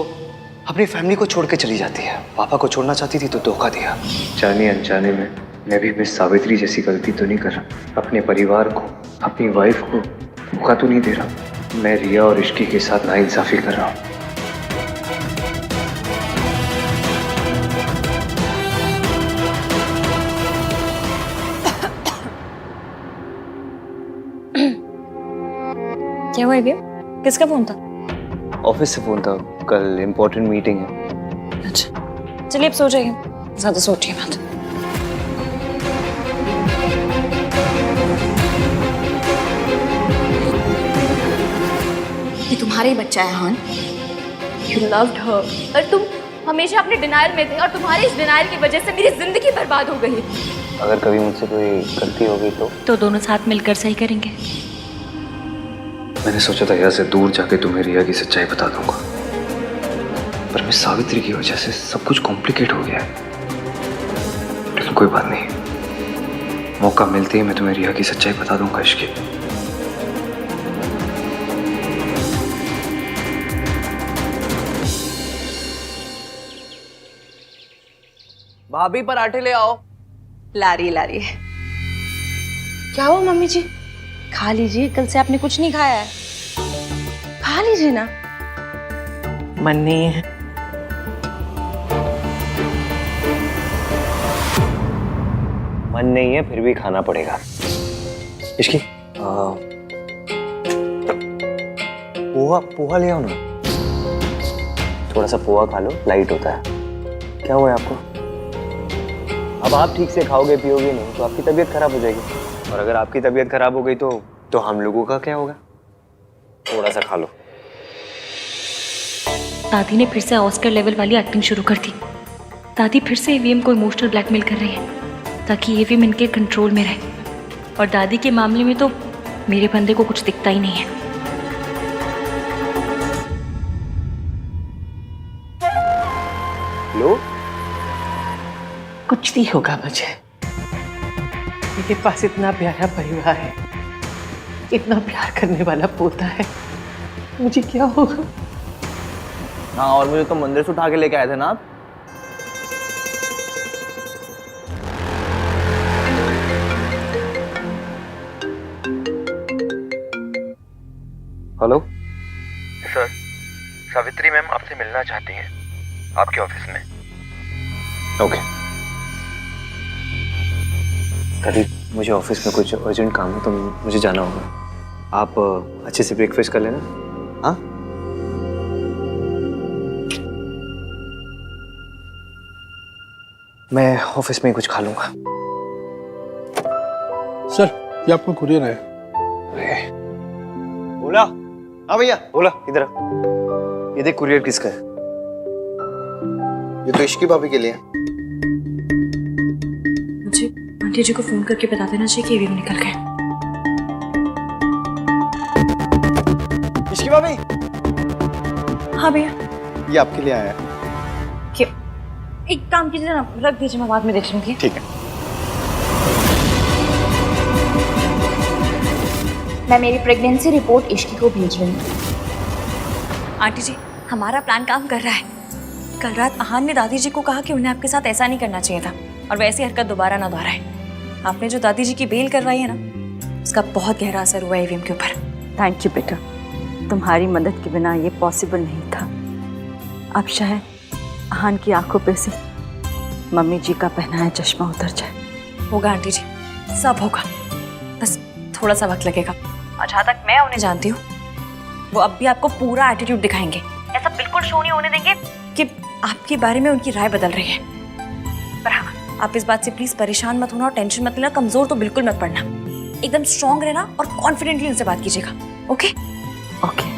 अपनी फैमिली को छोड़ के चली जाती है। पापा को छोड़ना चाहती थी तो धोखा दिया। जाने अनजाने में मैं भी मिस सावित्री जैसी गलती तो नहीं कर रहा। अपने परिवार को, अपनी वाइफ को धोखा तो नहीं दे रहा। मैं रिया और इश्की के साथ नाइंसाफी कर रहा हूँ। क्या हुआ ये? किसका फोन था? ऑफिस से फोन था, कल इम्पोर्टेंट मीटिंग है। अच्छा चलिए अब सो जाइए, ज्यादा सोचिए मत। ये तुम्हारा ही बच्चा है हान। यू लव्ड हर और तुम हमेशा अपने डिनायर में थे और तुम्हारे इस डिनायर की वजह से मेरी जिंदगी बर्बाद हो गई। अगर कभी मुझसे कोई गलती हो गई तो दोनों साथ मिलकर सही करेंगे। मैंने सोचा था यहाँ से दूर जाके तुम्हें रिया की सच्चाई बता दूंगा, पर मिस सावित्री की वजह से सब कुछ कॉम्प्लिकेट हो गया है। लेकिन कोई बात नहीं, मौका मिलते ही मैं तुम्हें रिया की सच्चाई बता दूंगा। इश्की, भाभी पराठे ले आओ। ला रही क्या हुआ मम्मी जी? खा लीजिए, कल से आपने कुछ नहीं खाया है। खा लीजिए ना। मन नहीं है। मन नहीं है फिर भी खाना पड़ेगा। इश्की पोहा ले आओ ना। थोड़ा सा पोहा खा लो, लाइट होता है। क्या हुआ है आपको? अब आप ठीक से खाओगे पियोगे नहीं तो आपकी तबीयत खराब हो जाएगी, और अगर आपकी तबीयत खराब हो गई तो हम लोगों का क्या होगा? थोड़ा सा खा लो। दादी ने फिर से ऑस्कर लेवल वाली एक्टिंग शुरू कर दी। दादी फिर से ईवीएम को इमोशनल ब्लैकमेल कर रही है ताकि ईवीएम इनके कंट्रोल में रहे, और दादी के मामले में तो मेरे बंदे को कुछ दिखता ही नहीं है। लो, कुछ नहीं होगा मुझे। मेरे पास इतना प्यारा परिवार है, इतना प्यार करने वाला पोता है, मुझे क्या होगा? हाँ, और मुझे तो मंदिर से उठा के लेके आए थे ना आप। हेलो सर, सावित्री मैम आपसे मिलना चाहती हैं आपके ऑफिस में। ओके। कभी मुझे ऑफिस में कुछ अर्जेंट काम है तो मुझे जाना होगा। आप अच्छे से ब्रेकफास्ट कर लेना। हाँ, मैं ऑफिस में ही कुछ खा लूंगा। सर, ये आपका कुरियर है। बोला? हाँ भैया, बोला इधर आ। ये देख कुरियर किसका है? ये तो इश्की भाभी के लिए है। मुझे आंटी जी को फोन करके बता देना चाहिए कि ईवीएम निकल गए। इश्की भाभी, हाँ भैया। ये आपके लिए आया है। क्या? एक काम कीजिए ना, रख दीजिए, मैं बाद में देख लूंगी। ठीक है। मैं मेरी प्रेगनेंसी रिपोर्ट इश्की को भेज रही हूँ। आंटी जी, हमारा प्लान काम कर रहा है। कल रात आहान ने दादी जी को कहा कि उन्हें आपके साथ ऐसा नहीं करना चाहिए था, और वैसी हरकत दोबारा ना दोहराए। आपने जो दादी जी की बेल करवाई है ना, उसका बहुत गहरा असर हुआ ईवीएम के ऊपर। थैंक यू बेटा, तुम्हारी मदद के बिना ये पॉसिबल नहीं था। अब शायद आहान की आंखों पे से मम्मी जी का पहनाया चश्मा उतर जाए। होगा आंटी जी, सब होगा, बस थोड़ा सा वक्त लगेगा। और जहाँ तक मैं उन्हें जानती हूँ, वो अब भी आपको पूरा एटीट्यूड दिखाएंगे। ऐसा बिल्कुल शो नहीं होने देंगे कि आपके बारे में उनकी राय बदल रही है। पर हाँ, आप इस बात से प्लीज परेशान मत होना और टेंशन मत लेना, कमजोर तो बिल्कुल मत पड़ना। एकदम स्ट्रांग रहना और कॉन्फिडेंटली उनसे बात कीजिएगा। Okay okay.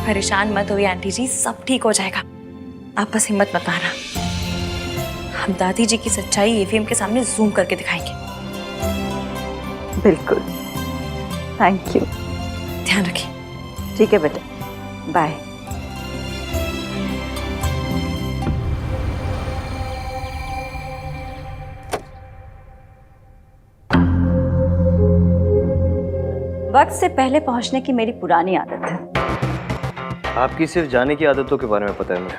परेशान मत होइए आंटी जी, सब ठीक हो जाएगा। आप बस हिम्मत मत हारना। हम दादी जी की सच्चाई ईवीएम के सामने जूम करके दिखाएंगे। बिल्कुल, थैंक यू। ध्यान रखिए। ठीक है बेटा, बाय। वक्त से पहले पहुंचने की मेरी पुरानी आदत है। आपकी सिर्फ जाने की आदतों के बारे में पता है मुझे,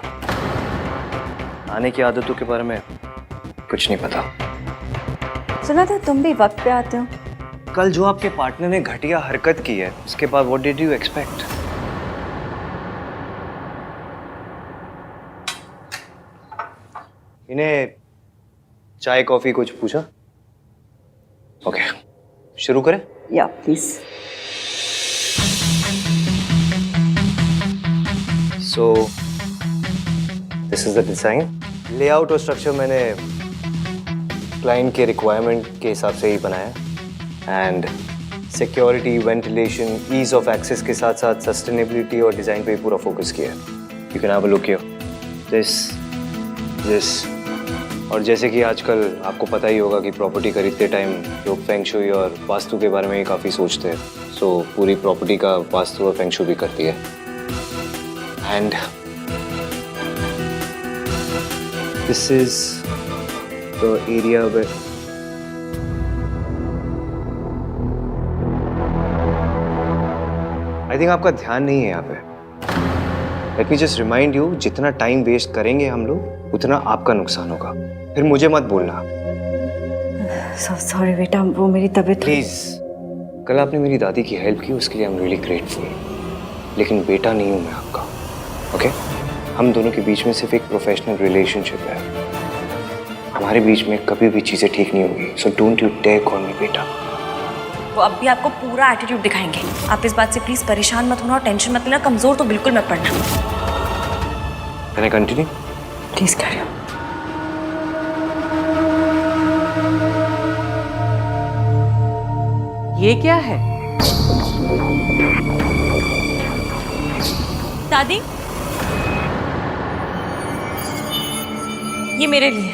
आने की आदतों के बारे में कुछ नहीं पता। सुना था तुम भी वक्त पे आते हो। कल जो आपके पार्टनर ने घटिया हरकत की है उसके बाद व्हाट डिड यू एक्सपेक्ट? इन्हें चाय कॉफी कुछ पूछा? ओके, शुरू करें? या please. So this is the design. Layout और स्ट्रक्चर मैंने क्लाइंट के रिक्वायरमेंट के हिसाब से ही बनाया and security, ventilation, ease of access के साथ साथ सस्टेनेबिलिटी और डिजाइन पे पूरा फोकस किया है। You can have a look here. This और जैसे कि आजकल आपको पता ही होगा कि प्रॉपर्टी खरीदते टाइम लोग फेंग शुई और वास्तु के बारे में ही काफ़ी सोचते हैं। सो पूरी प्रॉपर्टी का वास्तु और फेंग शुई भी करती है। And this is the area where I think आपका ध्यान नहीं है यहाँ पे। Let me just remind you, जितना टाइम वेस्ट करेंगे हम लोग उतना आपका नुकसान होगा। फिर मुझे मत बोलना। सॉरी बेटा, वो मेरी तबीयत। प्लीज, कल आपने मेरी दादी की हेल्प की, उसके लिए आई एम रियली ग्रेटफुल। लेकिन बेटा नहीं हूं मैं आपका, ओके? हम दोनों के बीच में सिर्फ एक प्रोफेशनल रिलेशनशिप है। हमारे बीच में कभी भी चीजें ठीक नहीं होगी। So don't you dare call me बेटा। वो अब भी आपको पूरा एटीट्यूड दिखाएंगे। आप इस बात से प्लीज परेशान मत होना और टेंशन मत लेना। कमजोर तो बिल्कुल मत पड़ना। Can I continue? Please carry on. ये क्या है? दादी, ये मेरे लिए।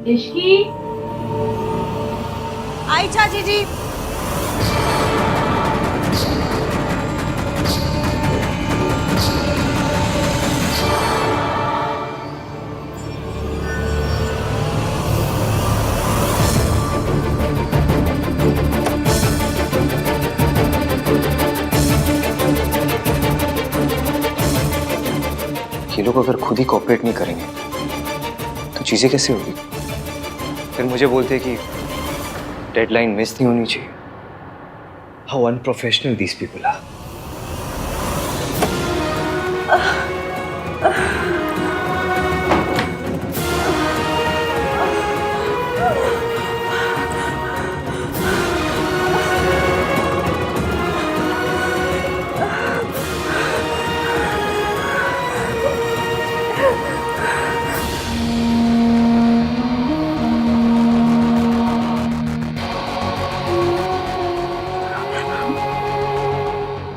इश्की आई चाची जी। ये लोग अगर खुद ही कॉपरेट नहीं करेंगे तो चीजें कैसे होगी? फिर मुझे बोलते कि डेडलाइन मिस नहीं होनी चाहिए। How unprofessional these people are.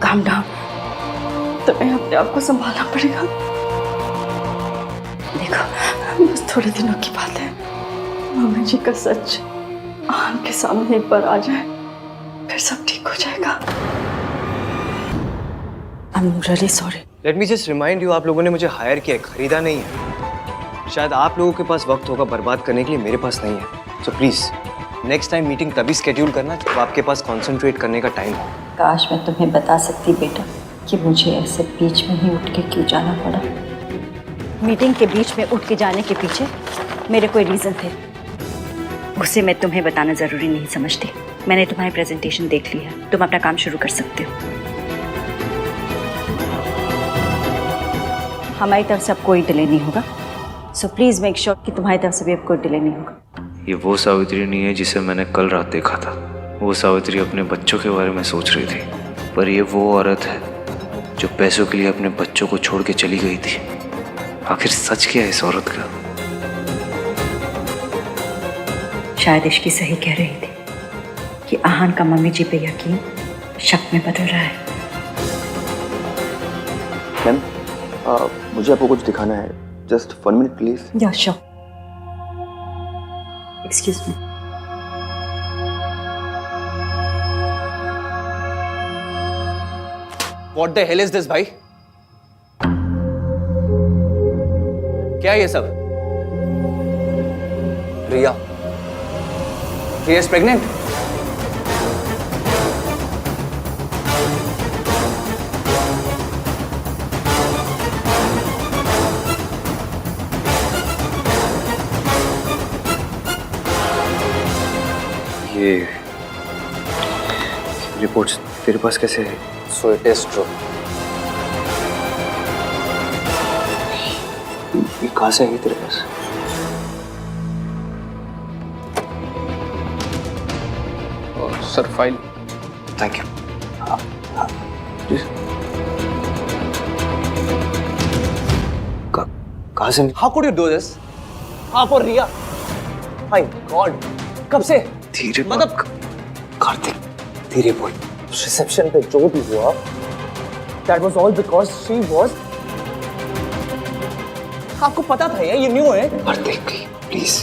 Calm down. तुम्हें अपने आप को संभालना पड़ेगा। देखो, बस थोड़े दिनों की बात है। मम्मी जी का सच आन के सामने एक बार आ जाए, फिर सब ठीक हो जाएगा। I am really sorry. Let me just remind you, आप लोगों ने मुझे हायर किया है, खरीदा नहीं है। शायद आप लोगों के पास वक्त होगा बर्बाद करने के लिए, मेरे पास नहीं है। So please next time meeting तभी स्केड्यूल करना जब आपके पास कॉन्सेंट्रेट करने का टाइम हो। काश मैं तुम्हें बता सकती बेटा कि मुझे ऐसे बीच में ही उठ के क्यों जाना पड़ा। मीटिंग के बीच में उठ के जाने के पीछे मेरे कोई रीज़न थे, उसे मैं तुम्हें बताना ज़रूरी नहीं समझती। मैंने तुम्हारी प्रेजेंटेशन देख ली है, तुम अपना काम शुरू कर सकते हो। हमारी तरफ से अब कोई डिले नहीं होगा। सो प्लीज़ मेक श्योर कि तुम्हारी तरफ से भी अब कोई डिले नहीं होगा। ये वो सावित्री नहीं है जिसे मैंने कल रात देखा था। वो सावित्री अपने बच्चों के बारे में सोच रही थी, पर ये वो औरत है जो पैसों के लिए अपने बच्चों को छोड़ के चली गई थी। आखिर सच क्या है इस औरत का? शायद इश्की सही कह रही थी कि आहान का मम्मी जी पे यकीन शक में बदल रहा है। मैम, मुझे आपको कुछ दिखाना है। Just 1 minute please. Yeah sure. Excuse me. What the hell is this, भाई? क्या है ये सब? Riya is pregnant? ये रिपोर्ट्स तेरे पास कैसे है? So it is true. ये कहाँ से आई तेरे पास? Sir file. Thank you. कहाँ से? How could you do this? आप और रिया, माय गॉड, कब से? धीरे मतलब कार्तिक, धीरे बोल। रिसेप्शन पे जो भी हुआ, that was all because she was. आपको पता था ये न्यू है? कार्तिक प्लीज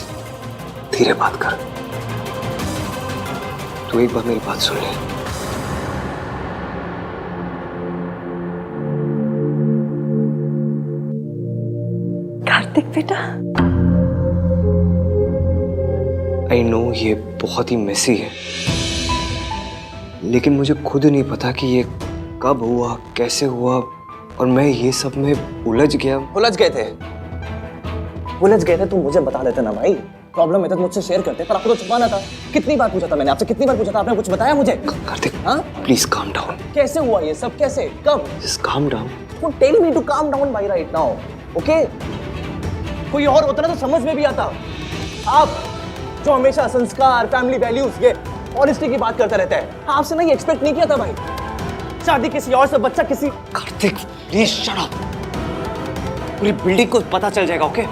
धीरे बात कर। तू एक बार मेरी बात सुन ले। कार्तिक बेटा, आई नो ये बहुत ही मेसी है, लेकिन मुझे खुद नहीं पता कि ये कब हुआ, कैसे हुआ, और मैं ये सब में उलझ गया। उलझ गए थे? उलझ गए थे तो मुझे बता देते ना भाई। प्रॉब्लम है तो मुझसे शेयर करते, पर आपको तो छुपाना था। कितनी बार पूछा था मैंने आपसे, कितनी बार पूछा था, आपने कुछ बताया मुझे? कार्तिक हाँ? Please calm down. कैसे हुआ ये सब, कैसे, कब? Just calm down. Don't tell me to calm down भाई right now, okay? कोई और होता ना तो समझ में भी आता। आप जो हमेशा संस्कार, फैमिली वैल्यूज, ये ऑनेस्टी की बात करता रहता है, आपसे ना ये एक्सपेक्ट नहीं किया था भाई। शादी किसी और से, बच्चा किसी। Kartik please shut up. पूरी बिल्डिंग को पता चल जाएगा, ओके?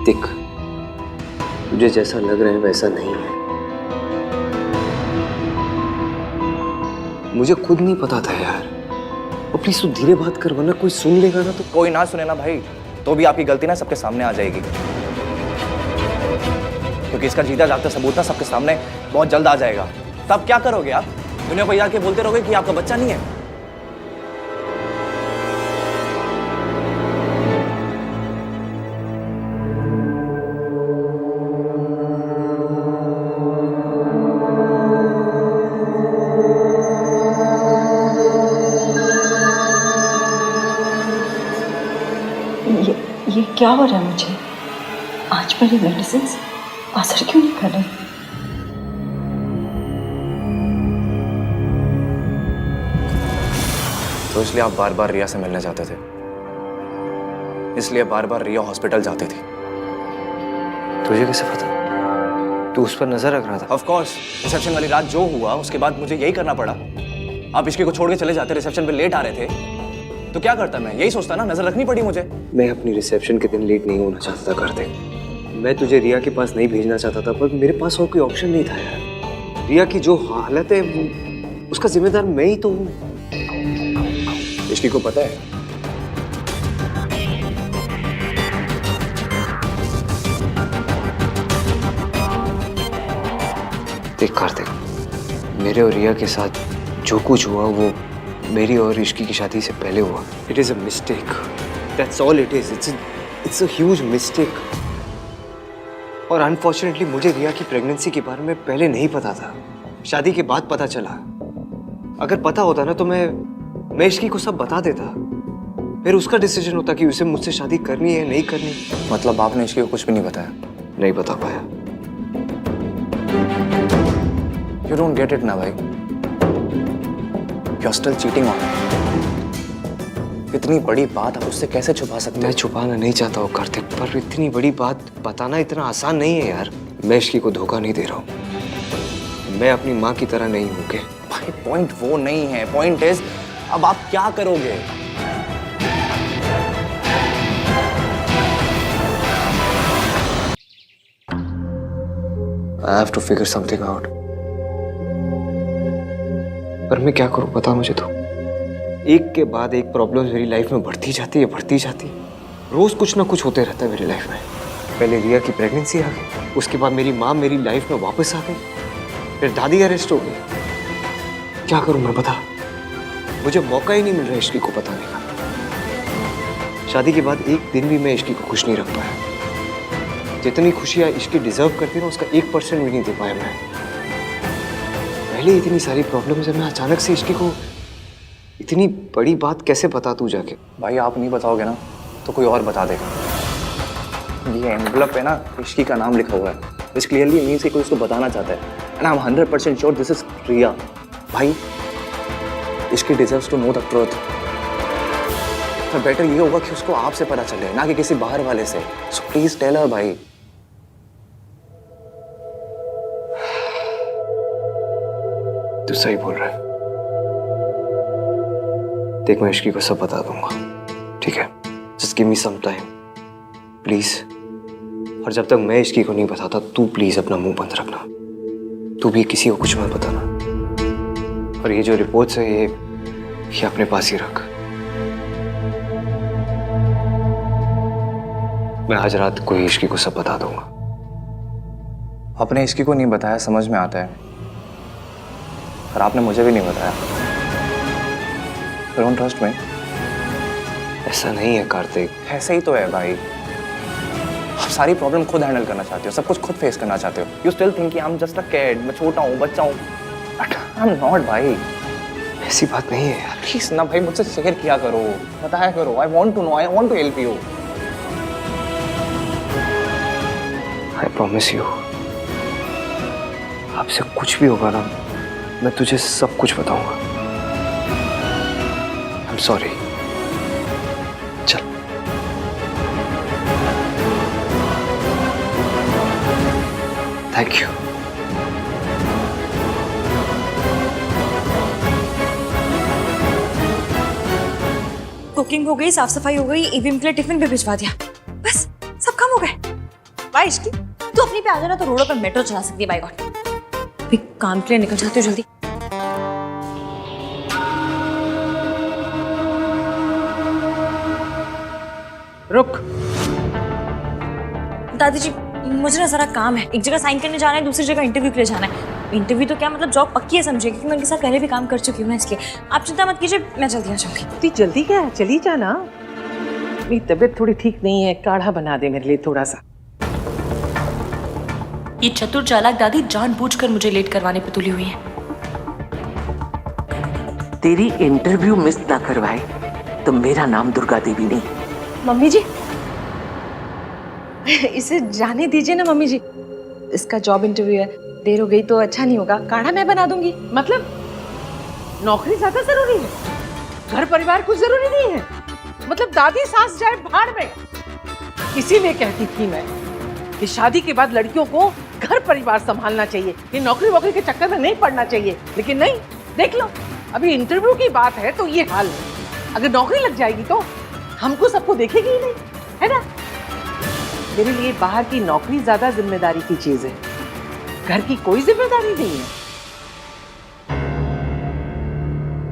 देख, तुझे जैसा लग रहा है वैसा नहीं है। मुझे खुद नहीं पता था यार। और प्लीज तू धीरे बात कर, वरना कोई सुन लेगा ना तो। कोई ना सुने ना भाई, तो भी आपकी गलती ना सबके सामने आ जाएगी, क्योंकि इसका जीता जागता सबूत ना सबके सामने बहुत जल्द आ जाएगा। तब क्या करोगे आप? दुनिया को जाके बोलते रहोगे कि आपका बच्चा नहीं है। ये क्या हो रहा है मुझे? आज मेरे मेडिसिन असर क्यों नहीं कर रहे? तो इसलिए आप बार बार रिया से मिलने जाते थे, इसलिए बार बार रिया हॉस्पिटल जाती थी। तुझे कैसे पता? तू उस पर नजर रख रहा था? ऑफ कोर्स, रिसेप्शन वाली रात जो हुआ उसके बाद मुझे यही करना पड़ा। आप इश्की को छोड़ के चले जाते, रिसेप्शन पे लेट आ रहे थे, तो क्या करता मैं? यही सोचता ना, नजर रखनी पड़ी मुझे। मैं अपनी रिसेप्शन के दिन लेट नहीं होना चाहता था कार्तिक। मैं तुझे रिया के पास नहीं भेजना चाहता था, पर मेरे पास और कोई ऑप्शन नहीं था यार। रिया की जो हालत है वो, उसका जिम्मेदार मैं ही तो हूँ। इश्की को पता है? देख कार्तिक, मेरे और रिया के साथ जो कुछ हुआ वो मेरी और इश्की की शादी से पहले हुआ। It is a mistake, that's all it is. It's a huge mistake. और अनफॉर्चुनेटली मुझे रिया की प्रेगनेंसी के बारे में पहले नहीं पता था, शादी के बाद पता चला। अगर पता होता ना तो मैं इश्की को सब बता देता, फिर उसका डिसीजन होता कि उसे मुझसे शादी करनी है नहीं करनी। मतलब आपने इश्की को कुछ भी नहीं बताया? नहीं बता पाया। यू डोंट गेट इट ना भाई, you are still cheating on her। इतनी बड़ी बात आप उससे कैसे छुपा सकते मैं हो? छुपाना नहीं चाहता हूँ कार्तिक, पर इतनी बड़ी बात बताना इतना आसान नहीं है यार। मैं इश्की को धोखा नहीं दे रहा हूँ, मैं अपनी माँ की तरह नहीं हूँ। भाई पॉइंट वो नहीं है, पॉइंट इज अब आप क्या करोगे? I have to figure something out। पर मैं क्या करूं बता मुझे तो। एक के बाद एक प्रॉब्लम मेरी लाइफ में बढ़ती जाती है, बढ़ती जाती है। रोज कुछ ना कुछ होते रहता है मेरी लाइफ में। पहले रिया की प्रेगनेंसी आ गई, उसके बाद मेरी माँ मेरी लाइफ में वापस आ गई, फिर दादी अरेस्ट हो गई। क्या करूं मैं बता? मुझे मौका ही नहीं मिल रहा इश्की को बताने का। शादी के बाद एक दिन भी मैं इश्की को खुश नहीं रख पाया। जितनी खुशियां इश्की डिजर्व करती ना, उसका 1% भी नहीं दे पाया मैं। पहले इतनी सारी प्रॉब्लम्स है, मैं अचानक से इश्की को इतनी बड़ी बात कैसे बता तू जाके? भाई आप नहीं बताओगे ना तो कोई और बता देगा। ये एनवलप है ना, इश्की का नाम लिखा हुआ है, विच क्लियरली मीन्स कि कोई उसको बताना चाहता है and I am 100% sure this is Riya. भाई Ishki deserves to know the truth. पर बेटर ये होगा कि उसको आपसे पता चले, ना कि किसी बाहर वाले से। सो प्लीज टेल हर भाई। तू सही बोल रहा है। देख मैं इश्की को सब बता दूंगा, ठीक है? Just give me some time please. और जब तक मैं इश्की को नहीं बताता तू प्लीज अपना मुंह बंद रखना। तू भी किसी को कुछ मत बताना। और ये जो रिपोर्ट्स है ये अपने पास ही रख। मैं आज रात को ही इश्की को सब बता दूंगा। अपने इश्की को नहीं बताया समझ में आता है, पर आपने मुझे भी नहीं बताया। Don't trust me. ऐसा नहीं है कार्तिक। ऐसे ही तो है भाई। आप सारी प्रॉब्लम खुद हैंडल करना चाहते हो, सब कुछ खुद फेस करना चाहते हो। You still think I am just a kid, मैं छोटा हूँ, बच्चा हूँ। बट आई एम नॉट भाई। ऐसी बात नहीं है यार। प्लीज ना भाई, मुझसे शेयर किया करो, बताया करो। I want to know, I want to help you. I promise you, आपसे कुछ भी होगा ना मैं तुझे सब कुछ बताऊंगा। I am sorry. चल। Thank you. कुकिंग हो गई, साफ सफाई हो गई, ईवीएम के लिए टिफिन भी भिजवा दिया, बस सब काम हो गए। वाह इश्की, तू अपनी पे आ जाना तो रोडों पर मेट्रो चला सकती है। बाय गॉड, अभी काम के लिए निकल जाती हूँ जल्दी। रुक। दादी जी मुझे ना जरा काम है, एक जगह साइन करने जाना है, दूसरी जगह इंटरव्यू के लिए जाना है। इंटरव्यू तो क्या मतलब जॉब पक्की है समझिए, क्योंकि मैं उनके साथ पहले भी काम कर चुकी हूँ ना, इसलिए आप चिंता मत कीजिए, मैं जल्दी आ जाऊंगी। इतनी जल्दी क्या है, चली जाना। मेरी तबीयत थोड़ी ठीक नहीं है, काढ़ा बना दे मेरे लिए थोड़ा सा। ये चतुर चालाक दादी जानबूझकर मुझे लेट करवाने पे तुली हुई है। तेरी इंटरव्यू मिस ना करवाए तो मेरा नाम दुर्गा देवी नहीं। मम्मी जी इसे जाने दीजिए ना मम्मी जी, इसका जॉब इंटरव्यू है, देर हो गई तो अच्छा नहीं होगा। काढ़ा मैं बना दूंगी। मतलब नौकरी ज्यादा जरूरी है, घर परिवार कुछ जरूरी नहीं है? मतलब दादी सास जाए भाड़ में। इसीलिए कहती थी मैं कि शादी के बाद लड़कियों को घर परिवार संभालना चाहिए, ये नौकरी वोकरी के चक्कर में नहीं पड़ना चाहिए। लेकिन नहीं, देख लो अभी इंटरव्यू की बात है तो ये हाल है। अगर नौकरी लग जाएगी तो हमको सबको देखेगी ही नहीं, है ना? मेरे लिए बाहर की नौकरी ज्यादा जिम्मेदारी की चीज है, घर की कोई जिम्मेदारी नहीं है।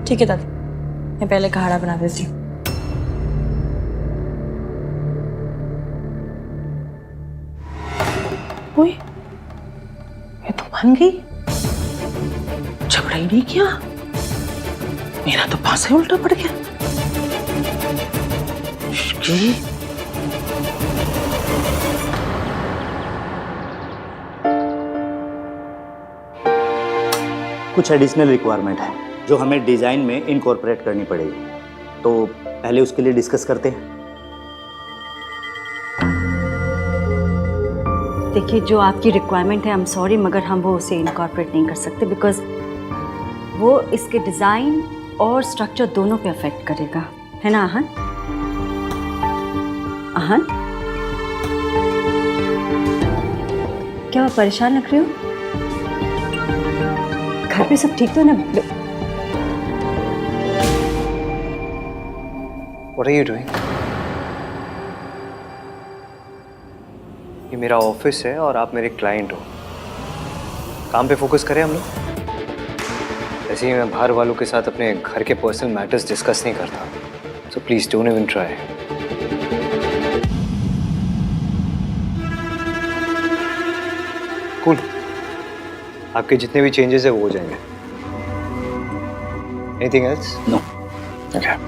ठीक है दादी, मैं पहले काढ़ा बना देती हूँ। ओए, ये तो मान गई, झगड़ा ही नहीं किया। मेरा तो पास ही उल्टा पड़ गया। इश्की। कुछ एडिशनल रिक्वायरमेंट है जो हमें डिजाइन में इनकॉर्पोरेट करनी पड़ेगी, तो पहले उसके लिए डिस्कस करते हैं। देखिए, जो आपकी रिक्वायरमेंट है, आई एम सॉरी मगर हम वो उसे इनकॉर्पोरेट नहीं कर सकते, बिकॉज वो इसके डिज़ाइन और स्ट्रक्चर दोनों पे अफेक्ट करेगा, है ना आहन? आहन, क्या आप परेशान लग रहे हो? घर पे सब ठीक तो ना? What are you doing? ये मेरा ऑफिस है और आप मेरे क्लाइंट हो। काम पे फोकस करें हम लोग। ऐसे ही मैं बाहर वालों के साथ अपने घर के पर्सनल मैटर्स डिस्कस नहीं करता, so please don't even try. Cool. आपके जितने भी चेंजेस है वो हो जाएंगे। Anything else? No. Okay.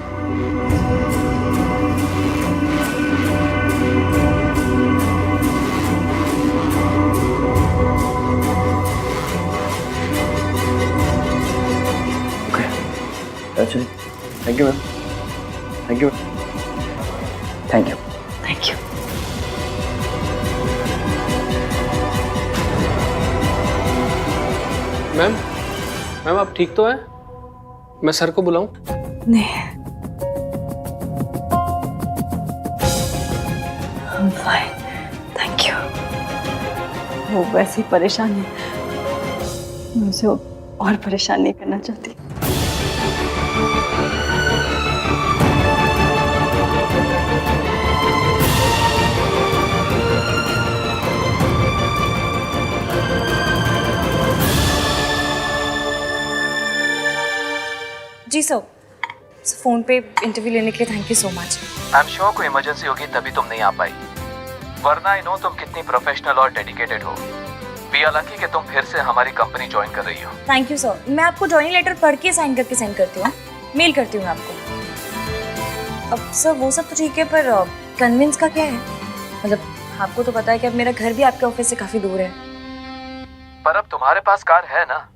That's it. Thank you ma'am, thank you. Thank you. Thank you. Ma'am, ma'am आप ठीक तो हैं? मैं सर को बुलाऊं? नहीं, I'm fine, thank you। वो वैसे ही परेशान है, मैं उसे और परेशान नहीं करना चाहती। जी सर, फ़ोन पे इंटरव्यू लेने के लिए thank you so much. I am sure कोई इमरजेंसी होगी तभी तुम नहीं आ पाई, वरना आई नो तुम कितनी प्रोफेशनल और डेडिकेटेड हो। वी आर लकी कि तुम फिर से हमारी कंपनी ज्वाइन कर रही हो। थैंक यू सर, मैं आपको ज्वाइनिंग लेटर पढ़ के साइन करके सेंड करती हूँ, मेल करती हूँ आपको। अब सर वो सब तो ठीक है, पर कन्विंस का क्या है? मतलब आपको तो पता है कि अब मेरा घर भी आपके ऑफिस से काफ़ी दूर है। पर अब तुम्हारे पास कार है ना?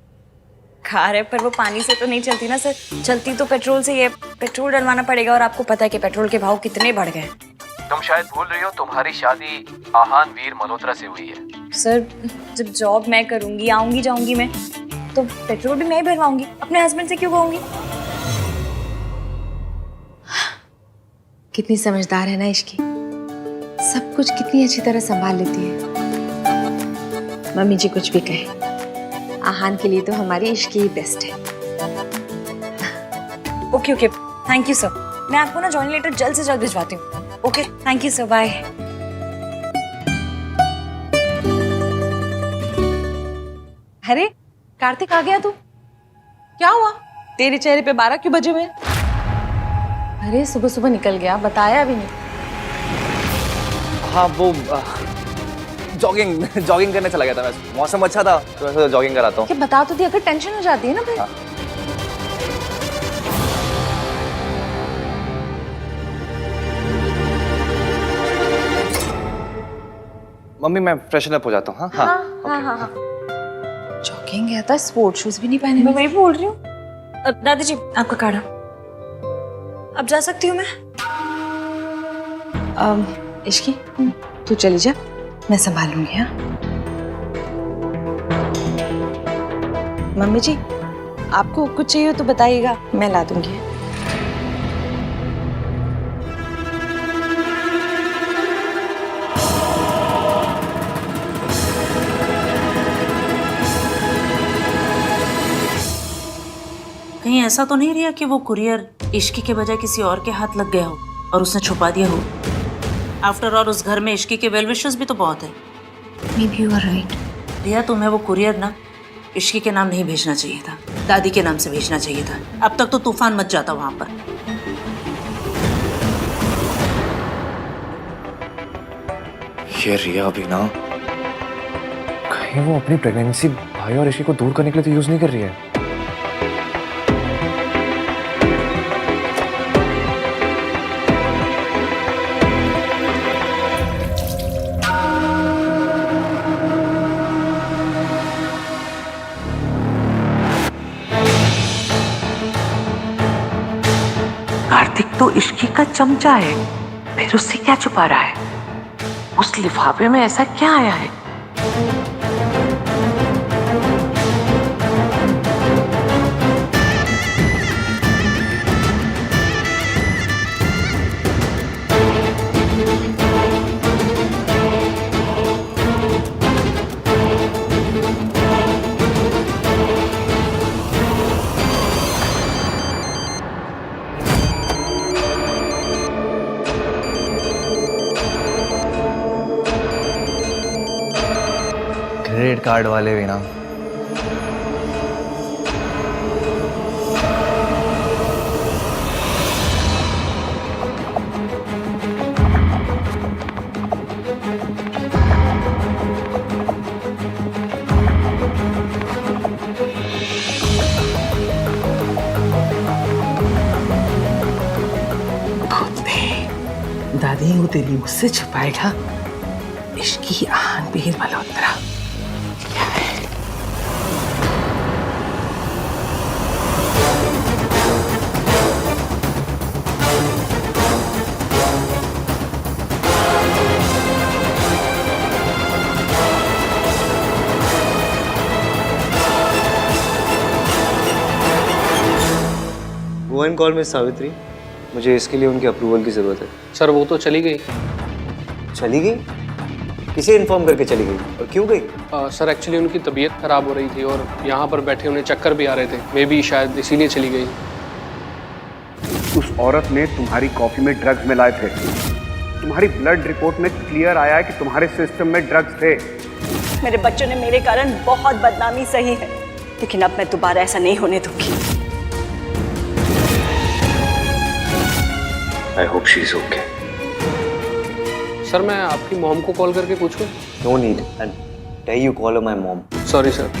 कार है, पर वो पानी से तो नहीं चलती ना सर, चलती तो पेट्रोल से ही है। पेट्रोल डलवाना पड़ेगा और आपको पता है कि पेट्रोल के भाव कितने बढ़ गए। तुम शायद भूल रही हो तुम्हारी शादी आहान वीर मल्होत्रा से हुई है। सर जब जॉब मैं करूंगी, आऊंगी जाऊंगी मैं, तो पेट्रोल भी मैं ही भरवाऊंगी, अपने हस्बैंड से क्यों कहूंगी? कितनी समझदार है ना इश्की, सब कुछ कितनी अच्छी तरह संभाल लेती है। मम्मी जी कुछ भी कहे, आहान के लिए तो हमारी इश्की ही बेस्ट है। Okay okay, thank you sir. मैं आपको ना जॉइनिंग लेटर जल्द से जल्द भिजवाती हूँ। Okay, thank you sir, bye. अरे कार्तिक, आ गया तू? क्या हुआ? तेरे चेहरे पे 12 क्यों बजे हुए? अरे सुबह सुबह निकल गया, बताया भी नहीं। हाँ वो जॉगिंग करने चला गया था मैं। मौसम अच्छा था तो मैं जॉगिंग कराता हूँ। क्या बता तो दिया, अगर टेंशन हो जाती है ना फिर। मम्मी मैं फ्रेशन अप हो जाता हूँ। हाँ हाँ हाँ। जॉगिंग गया था, स्पोर्ट शूज भी नहीं पहने। मैं वही बोल रही हूँ। दादी जी आपका काढ़ा। अब जा सकती हूँ मैं? इश्की तू चली जा, मैं संभालूंगी। हाँ मम्मी जी, आपको कुछ चाहिए तो बताइएगा, मैं ला दूंगी। कहीं ऐसा तो नहीं रिया कि वो कुरियर इश्की के बजाय किसी और के हाथ लग गया हो और उसने छुपा दिया हो? आफ्टर ऑल उस घर में इश्की के वेल विशर्स भी तो बहुत है। Maybe you are right. रिया तुम्हें वो कुरियर ना इश्की के नाम नहीं भेजना चाहिए था, दादी के नाम से भेजना चाहिए था। अब तक तो तूफान मच जाता वहां पर। ये रिया भी ना, कहीं वो अपनी प्रेगनेंसी भाई और इश्की को दूर करने के लिए तो यूज नहीं कर रही है। कार्तिक तो इश्की का चमचा है, फिर उससे क्या छुपा रहा है? उस लिफाफे में ऐसा क्या आया है? क्रेडिट कार्ड वाले भी ना। दादी वो तेरी मुझसे छुपाएगा? Ishki Aahan Veer Malhotra. One call miss Savitri, मुझे इसके लिए उनके अप्रूवल की जरूरत है। सर वो तो चली गई। चली गई? किसे इन्फॉर्म करके चली गई और क्यों गई? सर एक्चुअली उनकी तबीयत खराब हो रही थी और यहाँ पर बैठे उन्हें चक्कर भी आ रहे थे, मे बी शायद इसीलिए चली गई। उस औरत ने तुम्हारी कॉफी में ड्रग्स मिलाए थे। तुम्हारी ब्लड रिपोर्ट में क्लियर आया है कि तुम्हारे सिस्टम में ड्रग्स थे। मेरे बच्चों ने मेरे कारण बहुत बदनामी सही है, लेकिन अब मैं दोबारा ऐसा नहीं होने दूंगी। I hope she is okay. Sir मैं आपकी मॉम को कॉल करके पूछूं? No need, and tell you call my mom. Sorry sir.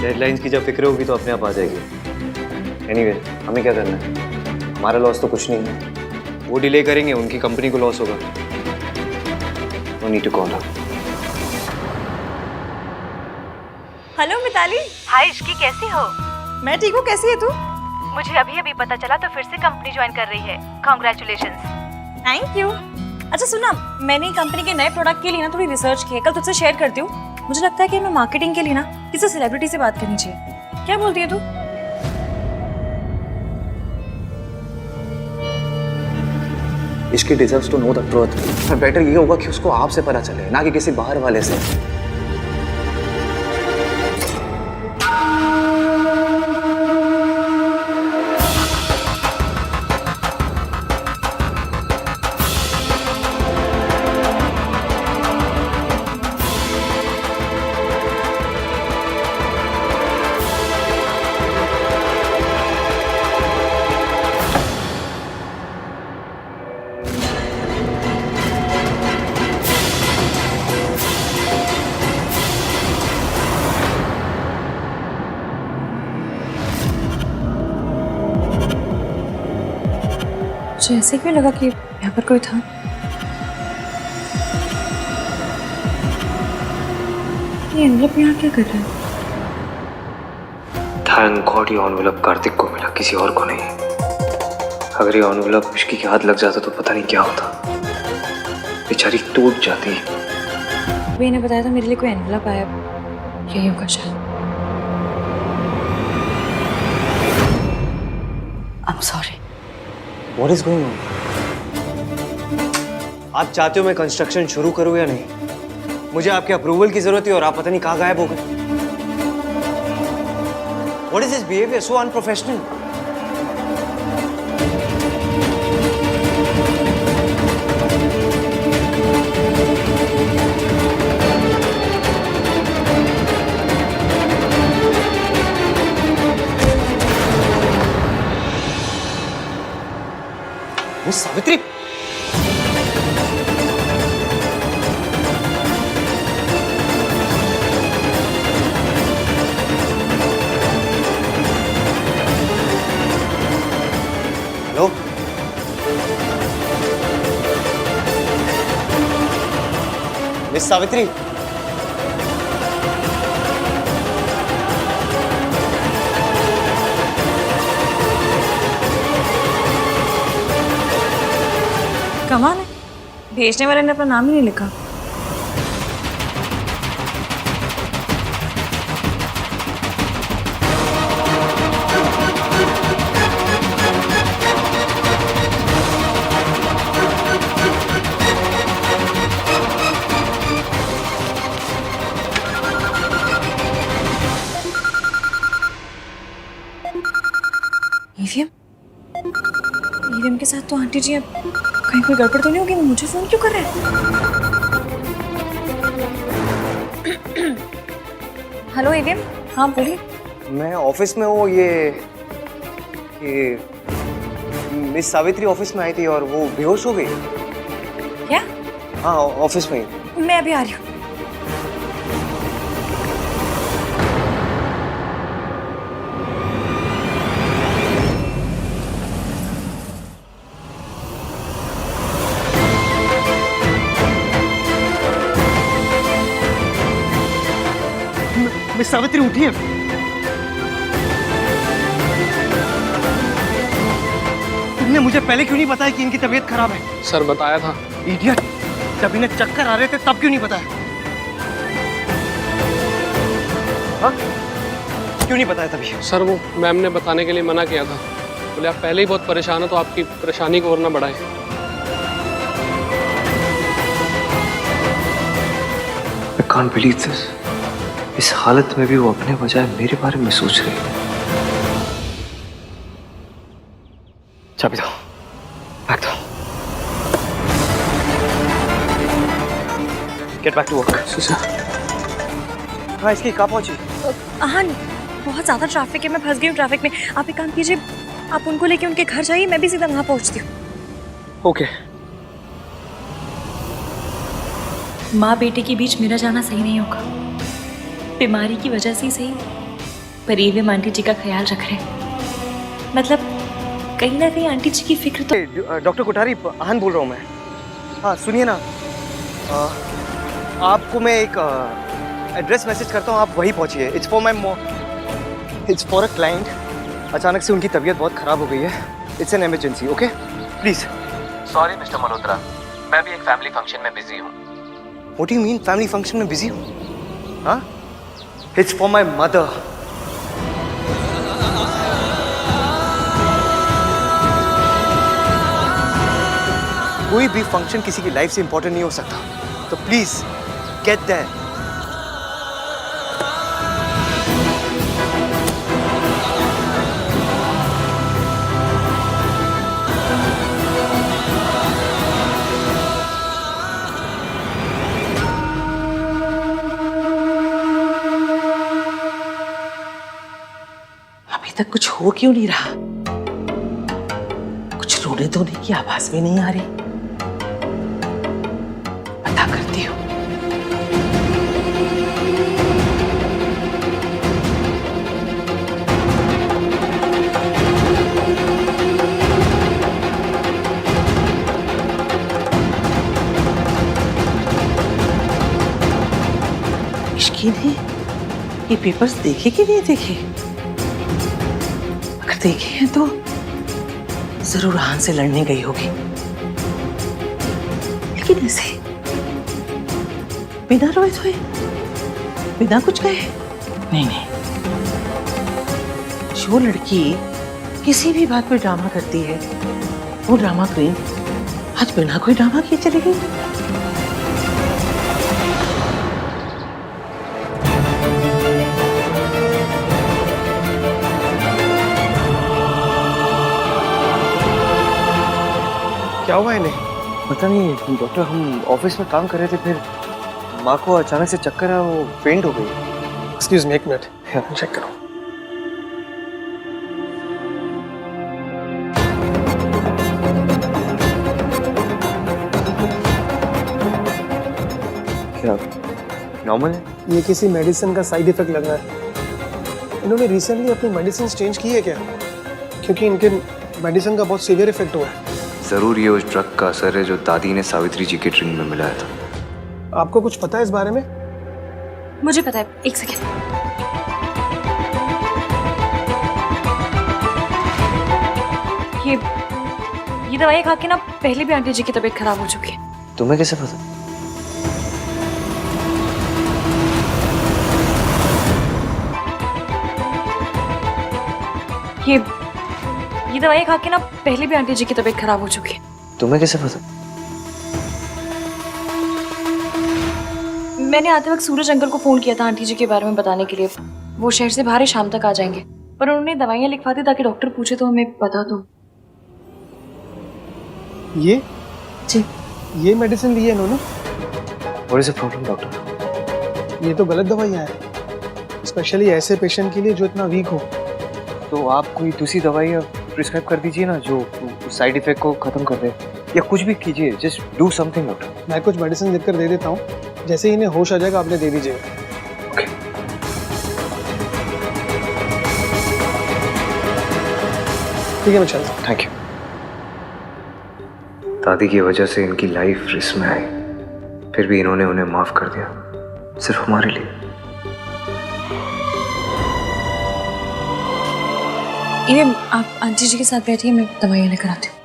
Deadlines की जब फिक्र होगी तो अपने आप आ जाएगी। एनीवे, हमें क्या करना है? हमारा लॉस तो कुछ नहीं है। वो डिले करेंगे, उनकी कंपनी को लॉस होगा। No need to call her. Hello Mitali. Hi Ishki, कैसी हो? मैं ठीक हूँ, कैसी है तू? मुझे अभी अभी पता चला तो फिर से कंपनी ज्वाइन कर रही है। कांग्रेचुलेशंस। Thank you. अच्छा सुना, मैंने कंपनी के नए प्रोडक्ट के लिए ना थोड़ी रिसर्च की है, कल तुझसे शेयर करती हूँ। मुझे लगता है कि हमें मार्केटिंग के लिए ना किसी सेलिब्रिटी से बात करनी चाहिए। क्या बोलती है तू? Ishqi deserves to know the truth. Better ये होगा कि उसको आपसे पता चले, ना कि किसी बाहर वाले से। मुझे ऐसे क्यों लगा कि यहाँ पर कोई था? ये एनवलप यहाँ क्या कर रहा है? थैंक गॉड ये एनवलप कार्तिक को मिला, किसी और को नहीं। अगर ये एनवलप इश्की के हाथ लग जाता तो पता नहीं क्या होता। बेचारी टूट जाती। मैंने बताया था मेरे लिए कोई एनवलप आया, यही होगा शायद। आई am sorry. What is going on? आप चाहते हो मैं कंस्ट्रक्शन शुरू करूं या नहीं? मुझे आपके अप्रूवल की जरूरत है और आप पता नहीं कहाँ गायब हो गए। What is this behavior? So unprofessional. Miss Savitri, hello. Miss Savitri, कमाल है, भेजने वाले ने अपना नाम ही नहीं लिखा। ईवीएम के साथ तो आंटी जी, अब कहीं कोई गड़बड़ तो नहीं होगी? मुझे फोन क्यों कर रहे हैं? Hello EVM. हाँ बोलिए। मैं ऑफिस में हूँ। ये मिस सावित्री ऑफिस में आई थी और वो बेहोश हो गई। क्या? हाँ ऑफिस में ही। मैं अभी आ रही हूँ। मिस सावित्री उठिए। तुमने मुझे पहले क्यों नहीं बताया कि इनकी तबीयत खराब है? सर बताया था। इडियट, जब इन्हें चक्कर आ रहे थे तब क्यों नहीं बताया? हाँ? क्यों नहीं बताया तभी? सर वो मैम ने बताने के लिए मना किया था, बोले आप पहले ही बहुत परेशान हो तो आपकी परेशानी को और ना बढ़ाएं। I can't believe this. इस हालत में भी वो अपने बजाय मेरे बारे में सोच रही है। चाबी दो, बैग दो। Get back to work. हाँ, इसकी कहाँ पहुंची? आहान, बहुत ज़्यादा ट्रैफिक है, मैं फंस गई हूँ ट्रैफिक में। आप एक काम कीजिए, आप उनको लेके उनके घर जाइए, मैं भी सीधा वहाँ पहुँचती हूँ। ओके। माँ बेटे के बीच मेरा जाना सही नहीं होगा। बीमारी की वजह से ही सही, पर ये भी आंटी जी का ख्याल रख रहे हैं। मतलब कहीं ना कहीं आंटी जी की फिक्र तो। डॉक्टर कोठारी, आहान बोल रहा हूँ मैं। हाँ सुनिए ना, आपको मैं एक एड्रेस मैसेज करता हूँ, आप वहीं पहुँचिए। It's for my mom, it's for a client. अचानक से उनकी तबीयत बहुत ख़राब हो गई है। It's an emergency, okay please. Sorry mister Malhotra, मैं भी एक फैमिली फंक्शन में बिजी हूँ। What do you mean family function में बिजी हूँ? हाँ, इट्स फॉर माई मदर। कोई भी फंक्शन किसी की लाइफ से इंपॉर्टेंट नहीं हो सकता, तो प्लीज गेट देयर। अभी तक कुछ हो क्यों नहीं रहा? कुछ रोने धोने की आवाज भी नहीं आ रही। पता करती हूँ। इश्की ने ये पेपर्स देखे कि नहीं देखे? अगर देखे हैं तो जरूर आहान से लड़ने गई होगी, लेकिन ऐसे बिना रोए धोए, बिना कुछ कहे? नहीं नहीं, जो लड़की किसी भी बात पे ड्रामा करती है वो ड्रामा क्वीन आज बिना कोई ड्रामा किए चली गई। क्या हुआ इन्हें? पता नहीं डॉक्टर, हम ऑफिस में काम कर रहे थे, फिर माँ को अचानक से चक्कर आया, वो फेंट हो गई। एक्सक्यूज मी, एक मिनट चेक करो। क्या नॉर्मल है? ये किसी मेडिसिन का साइड इफेक्ट लग रहा है। इन्होंने रिसेंटली अपनी मेडिसिन चेंज की है क्या? क्योंकि इनके मेडिसिन का बहुत सीवियर इफेक्ट हुआ है। जरूर ये उस ड्रग का असर है जो दादी ने सावित्री जी के ड्रिंक में मिलाया था। आपको कुछ पता है इस बारे में? मुझे पता है, एक सेकेंड। ये दवाई खा के ना पहले भी आंटी जी की तबीयत खराब हो चुकी है। तुम्हें कैसे पता? ये दवाई खा के ना पहले भी आंटी जी की तबीयत खराब हो चुकी है। तुम्हें कैसे पता? मैंने आते वक्त सूरज अंकल को फोन किया था आंटी जी के बारे में बताने के लिए। वो शहर से बाहर है, शाम तक आ जाएंगे, पर उन्होंने दवाइयाँ लिखवा दी ताकि डॉक्टर पूछे तो हमें बता दो। ये जी, ये मेडिसिन ली है इन्होंने? What is the problem, doctor? ये तो गलत दवाइयाँ हैं, स्पेशली ऐसे पेशेंट के लिए जो इतना वीक हो। तो आप कोई दूसरी दवाई प्रिस्क्राइब कर दीजिए ना, जो साइड इफेक्ट को खत्म कर दे, या कुछ भी कीजिए। Just do something doctor. मैं कुछ मेडिसिन लिख कर दे देता हूँ, जैसे ही इन्हें होश आ जाएगा आपने दे दीजिएगा। ठीक है, मैं चलता हूँ। Thank you. दादी की वजह से इनकी लाइफ रिस्क में आई, फिर भी इन्होंने उन्हें माफ कर दिया, सिर्फ हमारे लिए। ये आप आंटी जी के साथ बैठिए, मैं दवाइयाँ लेकर आती हूँ।